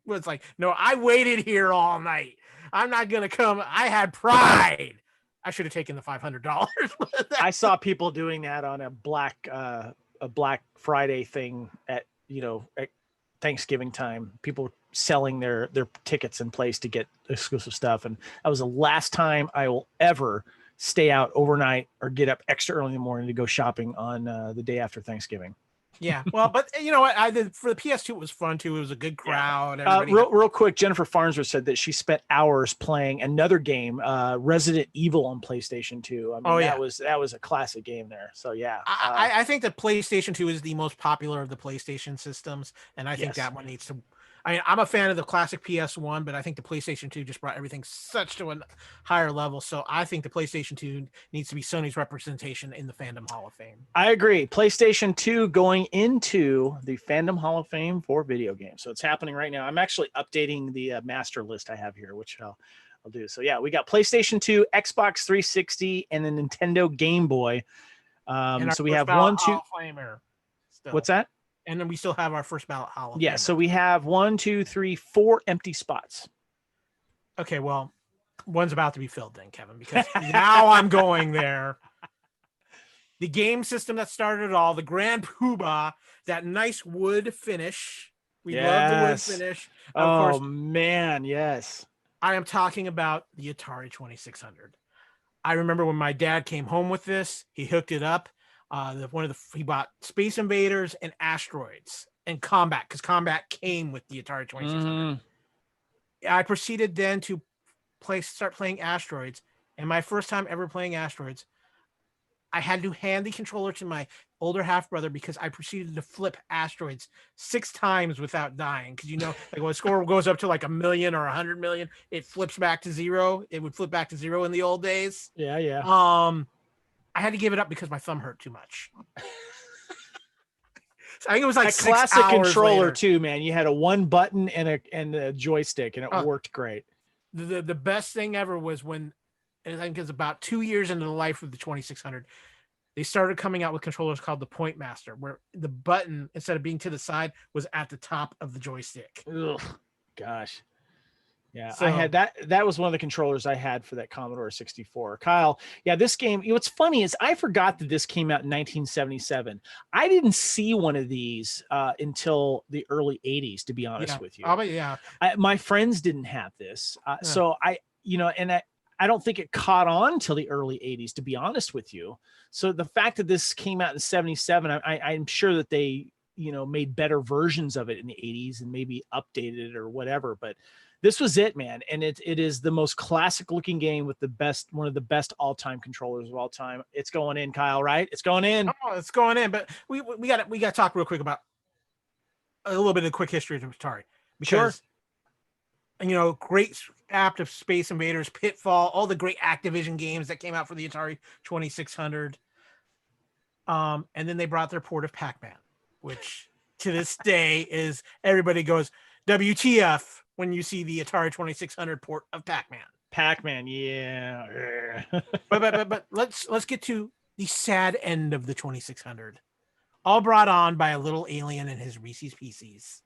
was like, no, I waited here all night. I'm not going to come. I had pride. I should have taken the $500. I saw people doing that on a Black Friday thing at Thanksgiving time. People selling their tickets in place to get exclusive stuff. And that was the last time I will ever stay out overnight or get up extra early in the morning to go shopping on the day after Thanksgiving. Yeah, well, but you know what? I did for the PS2. It was fun too. It was a good crowd. Yeah. Real quick, Jennifer Farnsworth said that she spent hours playing another game, Resident Evil on PlayStation 2. I mean, that was a classic game there. So yeah, I think the PlayStation 2 is the most popular of the PlayStation systems, and I think that one needs to. I mean, I'm a fan of the classic PS1, but I think the PlayStation 2 just brought everything such to a higher level. So I think the PlayStation 2 needs to be Sony's representation in the Fandom Hall of Fame. I agree. PlayStation 2 going into the Fandom Hall of Fame for video games. So it's happening right now. I'm actually updating the master list I have here, which I'll do. So yeah, we got PlayStation 2, Xbox 360, and the Nintendo Game Boy. So we have 1, 2. What's that? And then we still have our first ballot Hall of Fame. Yeah, so we have 1, 2, 3, 4 empty spots. Okay, well, one's about to be filled then, Kevin, because now I'm going there. The game system that started it all, the Grand Poobah, that nice wood finish. We love the wood finish. Of course, man, yes. I am talking about the Atari 2600. I remember when my dad came home with this, he hooked it up. He bought Space Invaders and Asteroids and Combat, because Combat came with the Atari 2600. I proceeded then to start playing Asteroids, and my first time ever playing Asteroids, I had to hand the controller to my older half brother because I proceeded to flip Asteroids 6 times without dying. Because like when a score goes up to like 1 million or 100 million, it flips back to 0. It would flip back to 0 in the old days. Yeah. I had to give it up because my thumb hurt too much. So I think it was like a classic controller later. Too, man. You had a 1 button and a joystick, and it worked great. The best thing ever was when, I think it's about 2 years into the life of the 2600, they started coming out with controllers called the Point Master, where the button, instead of being to the side, was at the top of the joystick. Ugh, gosh. Yeah, so, I had that. That was one of the controllers I had for that Commodore 64. Kyle, yeah, this game, what's funny is I forgot that this came out in 1977. I didn't see one of these until the early 80s, to be honest with you. My friends didn't have this. So I don't think it caught on till the early 80s, to be honest with you. So the fact that this came out in 77, I'm sure that they, made better versions of it in the 80s and maybe updated it or whatever, but this was it, man. And it is the most classic looking game with one of the best all-time controllers of all time. It's going in, Kyle, right? It's going in. Oh, it's going in. But we got to talk real quick about a little bit of the quick history of Atari. Because, great after Space Invaders, Pitfall, all the great Activision games that came out for the Atari 2600. And then they brought their port of Pac-Man, which to this day is everybody goes WTF when you see the Atari 2600 port of Pac-Man. Pac-Man, yeah. but let's get to the sad end of the 2600. All brought on by a little alien and his Reese's Pieces.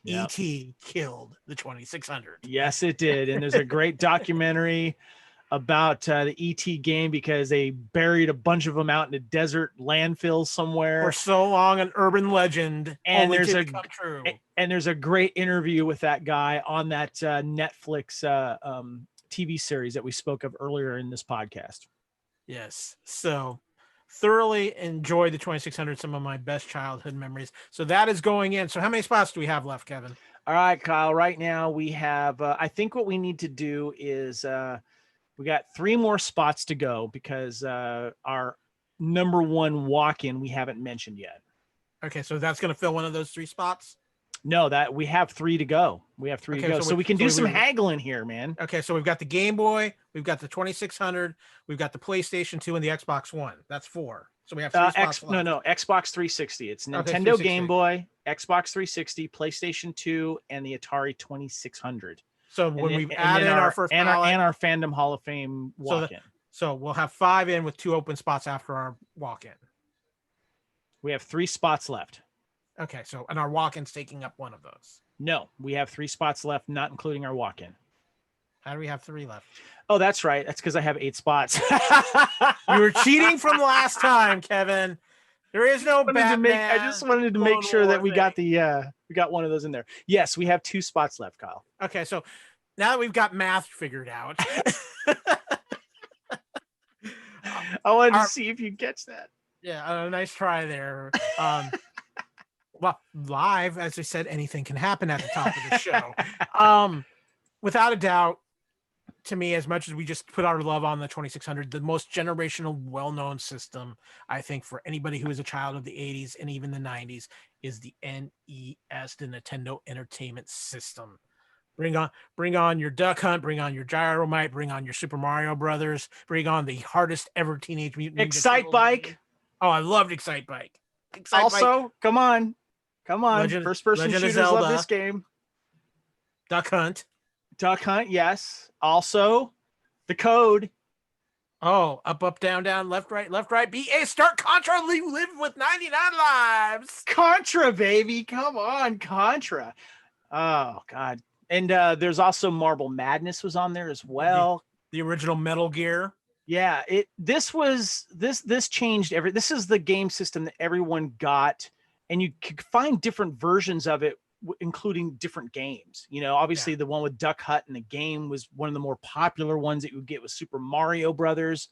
Yep. E.T. killed the 2600. Yes, it did. And there's a great documentary about the ET game because they buried a bunch of them out in a desert landfill somewhere. For so long, an urban legend. And only there's to a become true. And there's a great interview with that guy on that Netflix TV series that we spoke of earlier in this podcast. Yes. So thoroughly enjoyed the 2600, some of my best childhood memories. So that is going in. So how many spots do we have left, Kevin? All right, Kyle. Right now we have, I think what we need to do is we got 3 more spots to go because our number 1 walk-in we haven't mentioned yet. Okay, so that's going to fill one of those 3 spots? No, that we have 3 to go. We have 3 to go. So we can do some haggling here, man. Okay, so we've got the Game Boy, we've got the 2600, we've got the PlayStation 2 and the Xbox One. That's 4. So we have 3 spots left. No, Xbox 360. It's Nintendo 360. Game Boy, Xbox 360, PlayStation 2, and the Atari 2600. So when we've added our first and our Fandom Hall of Fame walk-in. So we'll have 5 in with 2 open spots after our walk-in. We have 3 spots left. Okay, so and our walk-in's taking up one of those. No, we have 3 spots left, not including our walk-in. How do we have 3 left? Oh, that's right. That's because I have 8 spots. You were cheating from last time, Kevin. There is no Batman. I just wanted to make sure that we got we got one of those in there. Yes, we have 2 spots left, Kyle. Okay, so now that we've got math figured out, I wanted to see if you catch that. Yeah, a nice try there. Well, live, as I said, anything can happen at the top of the show. Without a doubt, to me, as much as we just put our love on the 2600, the most generational, well-known system, I think, for anybody who is a child of the 80s and even the 90s is the NES, the Nintendo Entertainment System. Bring on your Duck Hunt, bring on your Gyromite, bring on your Super Mario Brothers, bring on the hardest ever Teenage Mutant Ninja Excite Bike. Game. Oh, I loved Excite Bike. Also, come on. First-person Legend of shooters Zelda. love this game. Duck Hunt, yes. Also, the code. Oh, up, down, left, right. BA, start Contra, live with 99 lives. Contra, baby. Come on, Contra. Oh, God. And there's also Marble Madness was on there as well. The original Metal Gear. Yeah, this changed this is the game system that everyone got, and you could find different versions of it, including different games. You know, obviously the one with Duck Hunt in the game was one of the more popular ones that you would get with Super Mario Brothers.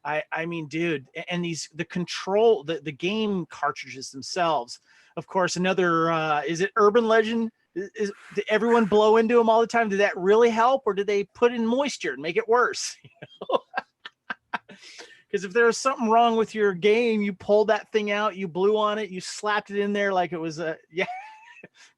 I mean, dude, and the game cartridges themselves. Of course, another is it Urban Legend? Did everyone blow into them all the time? Did that really help, or did they put in moisture and make it worse? Because if there was something wrong with your game, you pulled that thing out, you blew on it, you slapped it in there like it was a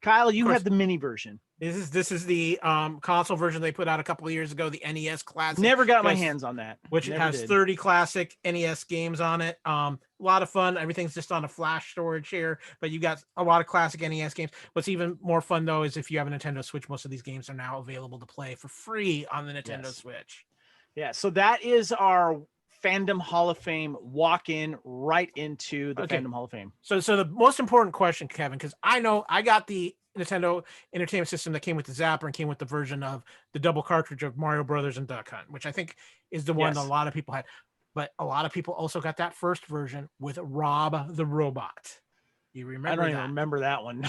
Kyle, you have the mini version. This is the console version they put out a couple of years ago, the NES Classic. Never got my hands on that. Which has 30 classic NES games on it. A lot of fun. Everything's just on a flash storage here, but you got a lot of classic NES games. What's even more fun though is if you have a Nintendo Switch, most of these games are now available to play for free on the Nintendo Switch. Yeah, so that is our Fandom Hall of Fame walk-in right into the Fandom Hall of Fame. So the most important question, Kevin, because I know I got the Nintendo Entertainment System that came with the Zapper and came with the version of the double cartridge of Mario Brothers and Duck Hunt, which I think is the one that a lot of people had. But a lot of people also got that first version with Rob the Robot. You remember? I don't even remember that one.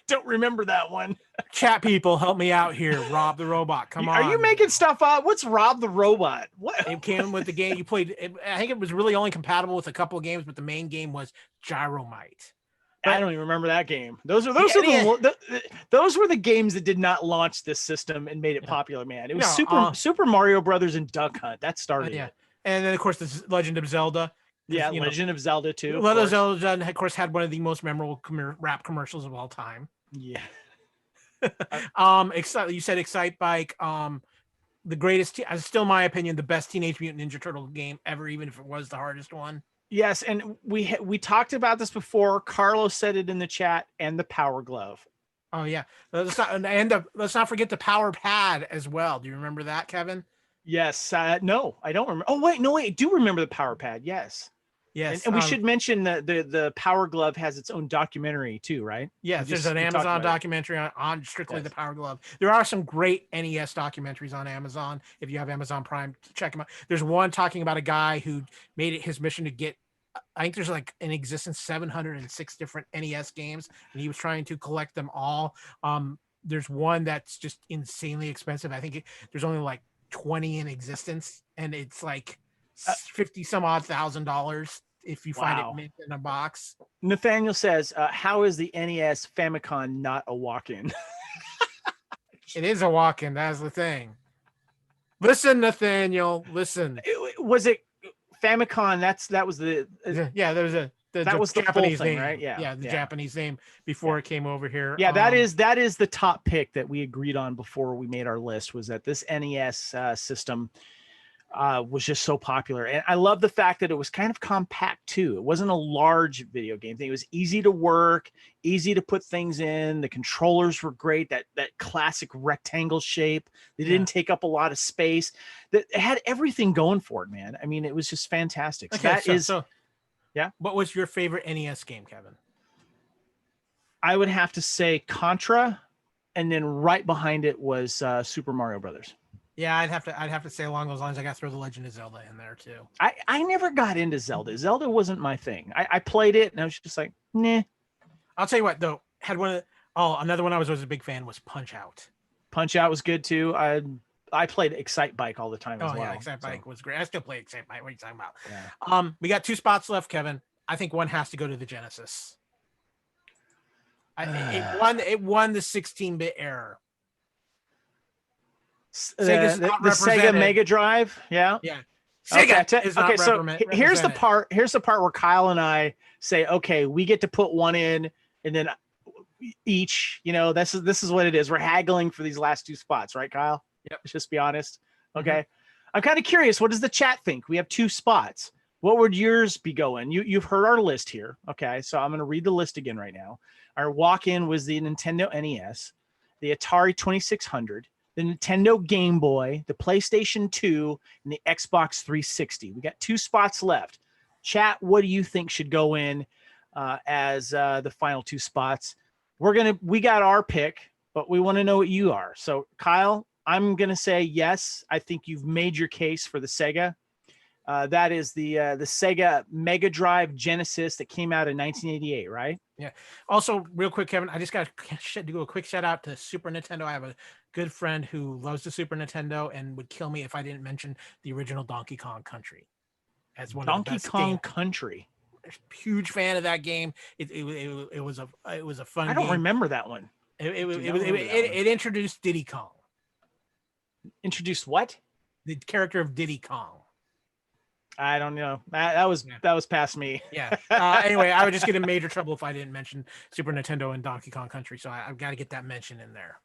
Don't remember that one. Chat people, help me out here. Rob the Robot. Come on. Are you making stuff up? What's Rob the Robot? What? It came with the game you played. I think it was really only compatible with a couple of games, but the main game was Gyromite. I don't even remember that game. Those were the games that did not launch this system and made it popular, man. It was Super Mario Brothers and Duck Hunt. That started it. And then of course the Legend of Zelda. Yeah, Legend of Zelda too. Legend of Zelda, of course, had one of the most memorable rap commercials of all time. Yeah. You said Excite Bike. The greatest, still my opinion, the best Teenage Mutant Ninja Turtle game ever, even if it was the hardest one. Yes, and we talked about this before. Carlos said it in the chat, and the Power Glove. Oh yeah, let's not forget the Power Pad as well. Do you remember that, Kevin? Yes. No, I don't remember. Oh wait, no wait, I do remember the Power Pad. Yes. Yes. And we should mention that the Power Glove has its own documentary too, right? Yes, there's an Amazon documentary on strictly the Power Glove. There are some great NES documentaries on Amazon. If you have Amazon Prime, check them out. There's one talking about a guy who made it his mission to get, I think there's like in existence 706 different NES games, and he was trying to collect them all. There's one that's just insanely expensive. I think there's only like 20 in existence, and it's like 50 some odd $1,000 if you find it mint in a box. Nathaniel says, how is the NES Famicom not a walk-in? It is a walk-in. That's the thing. Listen, Nathaniel, listen. Was it Famicom? That was the there was that was the Japanese name, right? Yeah, the Japanese name before it came over here. Yeah, that is the top pick that we agreed on before we made our list, was that this NES system was just so popular. And I love the fact that it was kind of compact too. It wasn't a large video game thing. It was easy to work, easy to put things in. The controllers were great. That classic rectangle shape. They didn't take up a lot of space. That it had everything going for it, man. I mean, it was just fantastic. So yeah. What was your favorite NES game, Kevin? I would have to say Contra, and then right behind it was Super Mario Brothers. Yeah, I'd have to say along those lines. I got to throw the Legend of Zelda in there too. I never got into Zelda. Zelda wasn't my thing. I played it and I was just like, nah. I'll tell you what though. Another one I was always a big fan was Punch Out. Punch Out was good too. I played Excite Bike all the time as well. Yeah, Excite Bike was great. I still play Excite Bike. What are you talking about? Yeah. We got 2 spots left, Kevin. I think one has to go to the Genesis. It won the 16-bit era. The Sega Mega Drive. Yeah. Sega okay, so here's the part where Kyle and I say, okay, we get to put one in, and then each, this is what it is. We're haggling for these last 2 spots, right, Kyle? Yep. Let's just be honest. Okay. Mm-hmm. I'm kind of curious, what does the chat think? We have 2 spots. What would yours be going? You've heard our list here. Okay, so I'm going to read the list again right now. Our walk-in was the Nintendo NES, the Atari 2600, the Nintendo Game Boy, the PlayStation 2, and the Xbox 360. We got 2 spots left. Chat, what do you think should go in as the final 2 spots? We got our pick, but we want to know what you are. So, Kyle, I'm going to say yes. I think you've made your case for the Sega. That is the Sega Mega Drive Genesis that came out in 1988, right? Yeah. Also, real quick, Kevin, I just got to do a quick shout out to Super Nintendo. I have a good friend who loves the Super Nintendo and would kill me if I didn't mention the original Donkey Kong Country as one of the best Donkey Kong Country. Huge fan of that game. It was a fun. I don't remember that one. It introduced Diddy Kong. Introduced what? The character of Diddy Kong. I don't know. That was past me. Yeah. Anyway, I would just get in major trouble if I didn't mention Super Nintendo and Donkey Kong Country. So I've got to get that mention in there.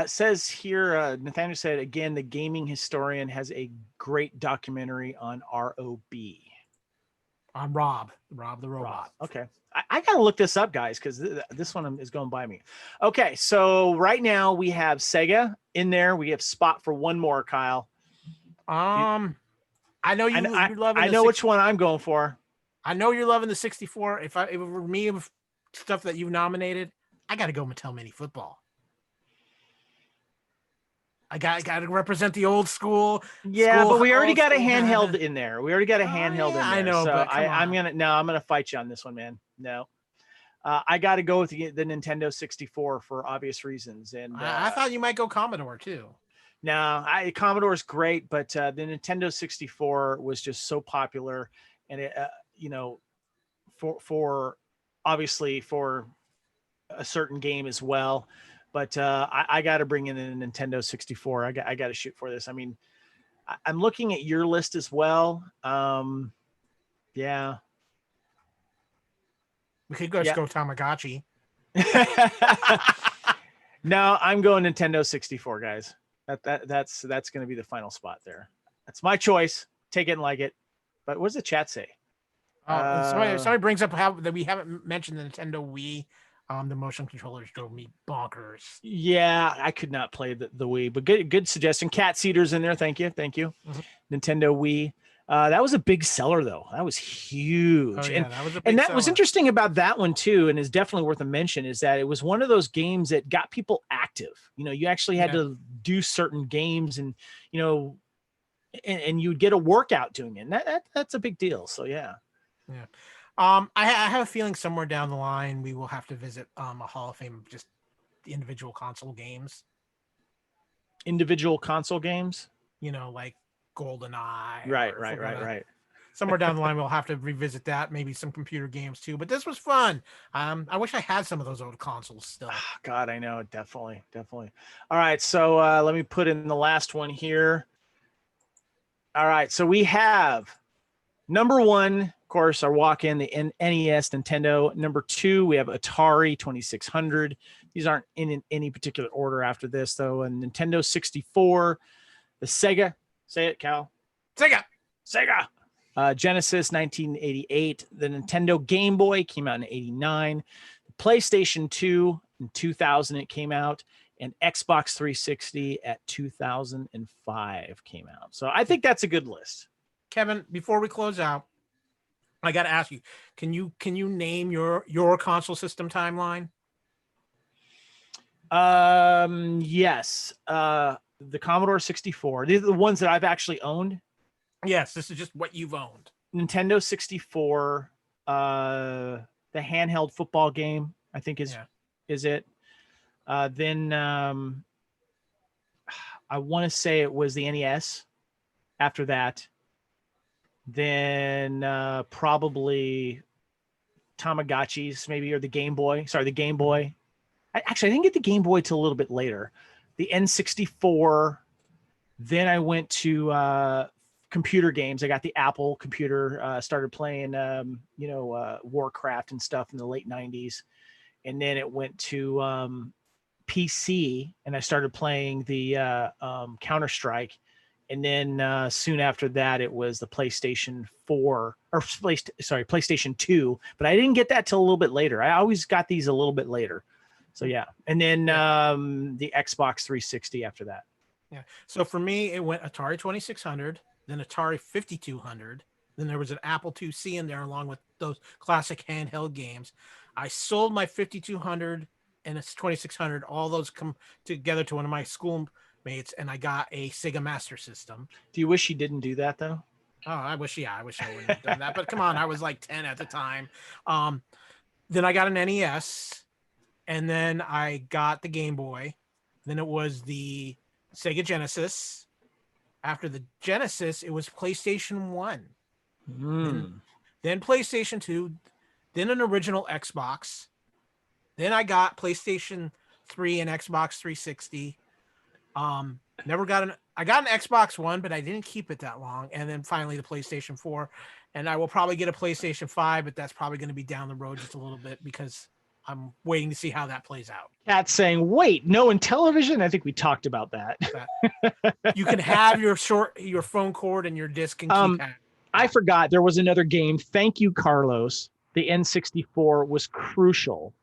Says here, Nathaniel said, again, the gaming historian has a great documentary on ROB. On Rob the Robot. Okay. I got to look this up, guys, because this one is going by me. Okay. So right now we have Sega in there. We have spot for one more, Kyle. I know you're loving. I know which one I'm going for. I know you're loving the 64. If it were me of stuff that you've nominated, I got to go Mattel Mini Football. I got to represent the old school. Yeah, but we already got a handheld in there. We already got a handheld in there. I know, so but I'm gonna fight you on this one, man. No. I got to go with the Nintendo 64 for obvious reasons. And I thought you might go Commodore too. No, Commodore's great, but the Nintendo 64 was just so popular, and it, for obviously for a certain game as well. But I got to bring in the Nintendo 64. I got to shoot for this. I mean, I'm looking at your list as well. Yeah. We could go Tamagotchi. No, I'm going Nintendo 64, guys. That's going to be the final spot there. That's my choice. Take it and like it. But what does the chat say? Somebody brings up how that we haven't mentioned the Nintendo Wii. The motion controllers drove me bonkers. Yeah, I could not play the Wii, but good suggestion. Cat Cedars in there. Thank you. Nintendo Wii. That was a big seller though. That was huge. Oh, yeah, that was a big and that seller. was interesting about that one too, and is definitely worth a mention, is that it was one of those games that got people active. You actually had to do certain games, and and you'd get a workout doing it. And that's a big deal. So yeah. Yeah. I have a feeling somewhere down the line we will have to visit a Hall of Fame of just the individual console games. Individual console games? Like GoldenEye. Right. Somewhere down the line we'll have to revisit that, maybe some computer games too. But this was fun. I wish I had some of those old consoles still. God, I know. Definitely. All right, so let me put in the last one here. All right, so we have number 1, of course, our walk-in, the NES, Nintendo. Number 2, we have Atari 2600. These aren't in any particular order after this, though. And Nintendo 64, the Sega. Say it, Cal. Sega. Genesis 1988. The Nintendo Game Boy came out in 89. The PlayStation 2 in 2000 it came out. And Xbox 360 at 2005 came out. So I think that's a good list. Kevin, before we close out, I got to ask you, can you name your console system timeline? Yes. The Commodore 64. These are the ones that I've actually owned. Yes, this is just what you've owned. Nintendo 64, the handheld football game, I think is it. Then I want to say it was the NES after that. Then probably Tamagotchis, maybe, or the Game Boy. Sorry, the Game Boy. I didn't get the Game Boy till a little bit later. The N64. Then I went to computer games. I got the Apple computer, started playing, Warcraft and stuff in the late 90s. And then it went to PC, and I started playing the Counter-Strike. And then soon after that, it was the PlayStation 4 or PlayStation 2. But I didn't get that till a little bit later. I always got these a little bit later. So yeah. And then the Xbox 360 after that. Yeah. So for me, it went Atari 2600, then Atari 5200. Then there was an Apple IIc in there along with those classic handheld games. I sold my 5200 and it's 2600. All those come together to one of my schoolmates, and I got a Sega Master System. Do you wish you didn't do that though? Oh, I wish I wouldn't have done that. But come on, I was like 10 at the time. Then I got an NES, and then I got the Game Boy. Then it was the Sega Genesis. After the Genesis, it was PlayStation 1. Then PlayStation 2, then an original Xbox. Then I got PlayStation 3 and Xbox 360. I got an Xbox One, but I didn't keep it that long. And then finally the PlayStation 4. And I will probably get a PlayStation 5, but that's probably going to be down the road just a little bit because I'm waiting to see how that plays out. Cat's saying, wait, no Intellivision? I think we talked about that. You can have your phone cord and your disc and keypad. I forgot there was another game. Thank you, Carlos. The N64 was crucial.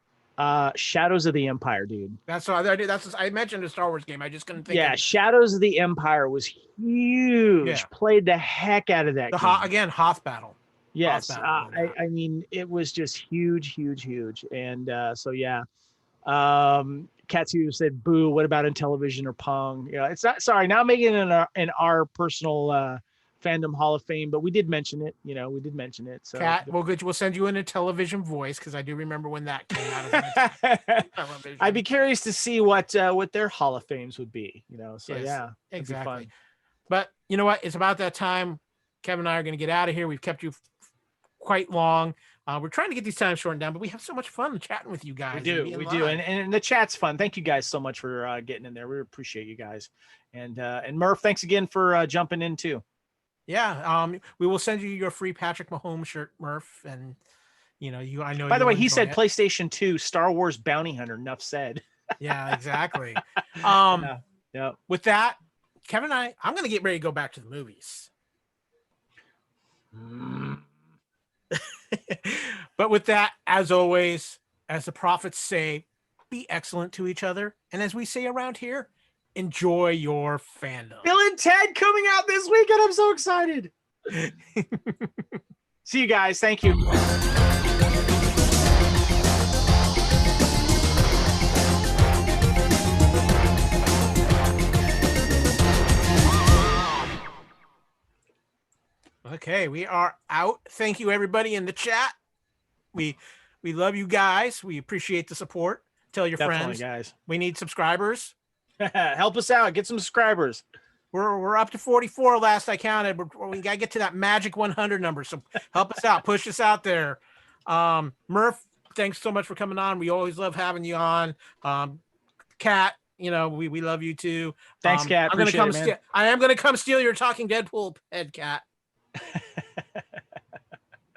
Shadows of the Empire, dude. That's what I did. I mentioned a Star Wars game. I just couldn't think. Yeah, Shadows of the Empire was huge. Yeah. Played the heck out of that game. Hoth Battle. Yes, I mean, it was just huge. And so yeah, Katsu said, "Boo! What about Intellivision or Pong?" Yeah, it's not. Sorry, not making it in our personal fandom Hall of Fame, but we did mention it. We did mention it. So Kat, we'll send you in a television voice because I do remember when that came out. I'd be curious to see what their Hall of Fames would be. So yes, yeah, exactly. But you know what? It's about that time. Kevin and I are going to get out of here. We've kept you quite long. We're trying to get these times shortened down, but we have so much fun chatting with you guys. We do. And the chat's fun. Thank you guys so much for getting in there. We appreciate you guys. And Murph, thanks again for jumping in too. Yeah. We will send you your free Patrick Mahomes shirt, Murph. And I know. By the way, he said PlayStation 2, Star Wars Bounty Hunter. Enough said. Yeah, exactly. Um, Yeah. Yep. with that, Kevin and I'm going to get ready to go back to the movies. But with that, as always, as the prophets say, be excellent to each other. And as we say around here, enjoy your fandom. Bill and Ted coming out this weekend. I'm so excited. See you guys. Thank you. Okay, we are out. Thank you, everybody in the chat. We love you guys. We appreciate the support. Tell your Definitely, friends. guys. We need subscribers. Help us out. Get some subscribers. We're up to 44 last I counted. We got to get to that magic 100 number. So help us out. Push us out there. Murph, thanks so much for coming on. We always love having you on. Kat, you know, we love you too. Thanks, Kat. Appreciate it, man. I am going to come steal your Talking Deadpool head, Kat.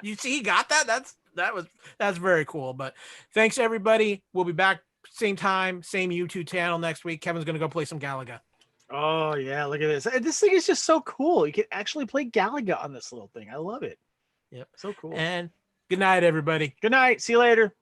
You see, he got that? That's very cool. But thanks, everybody. We'll be back same time, same YouTube channel next week. Kevin's going to go play some Galaga. Oh, yeah. Look at this. This thing is just so cool. You can actually play Galaga on this little thing. I love it. Yep. So cool. And good night, everybody. Good night. See you later.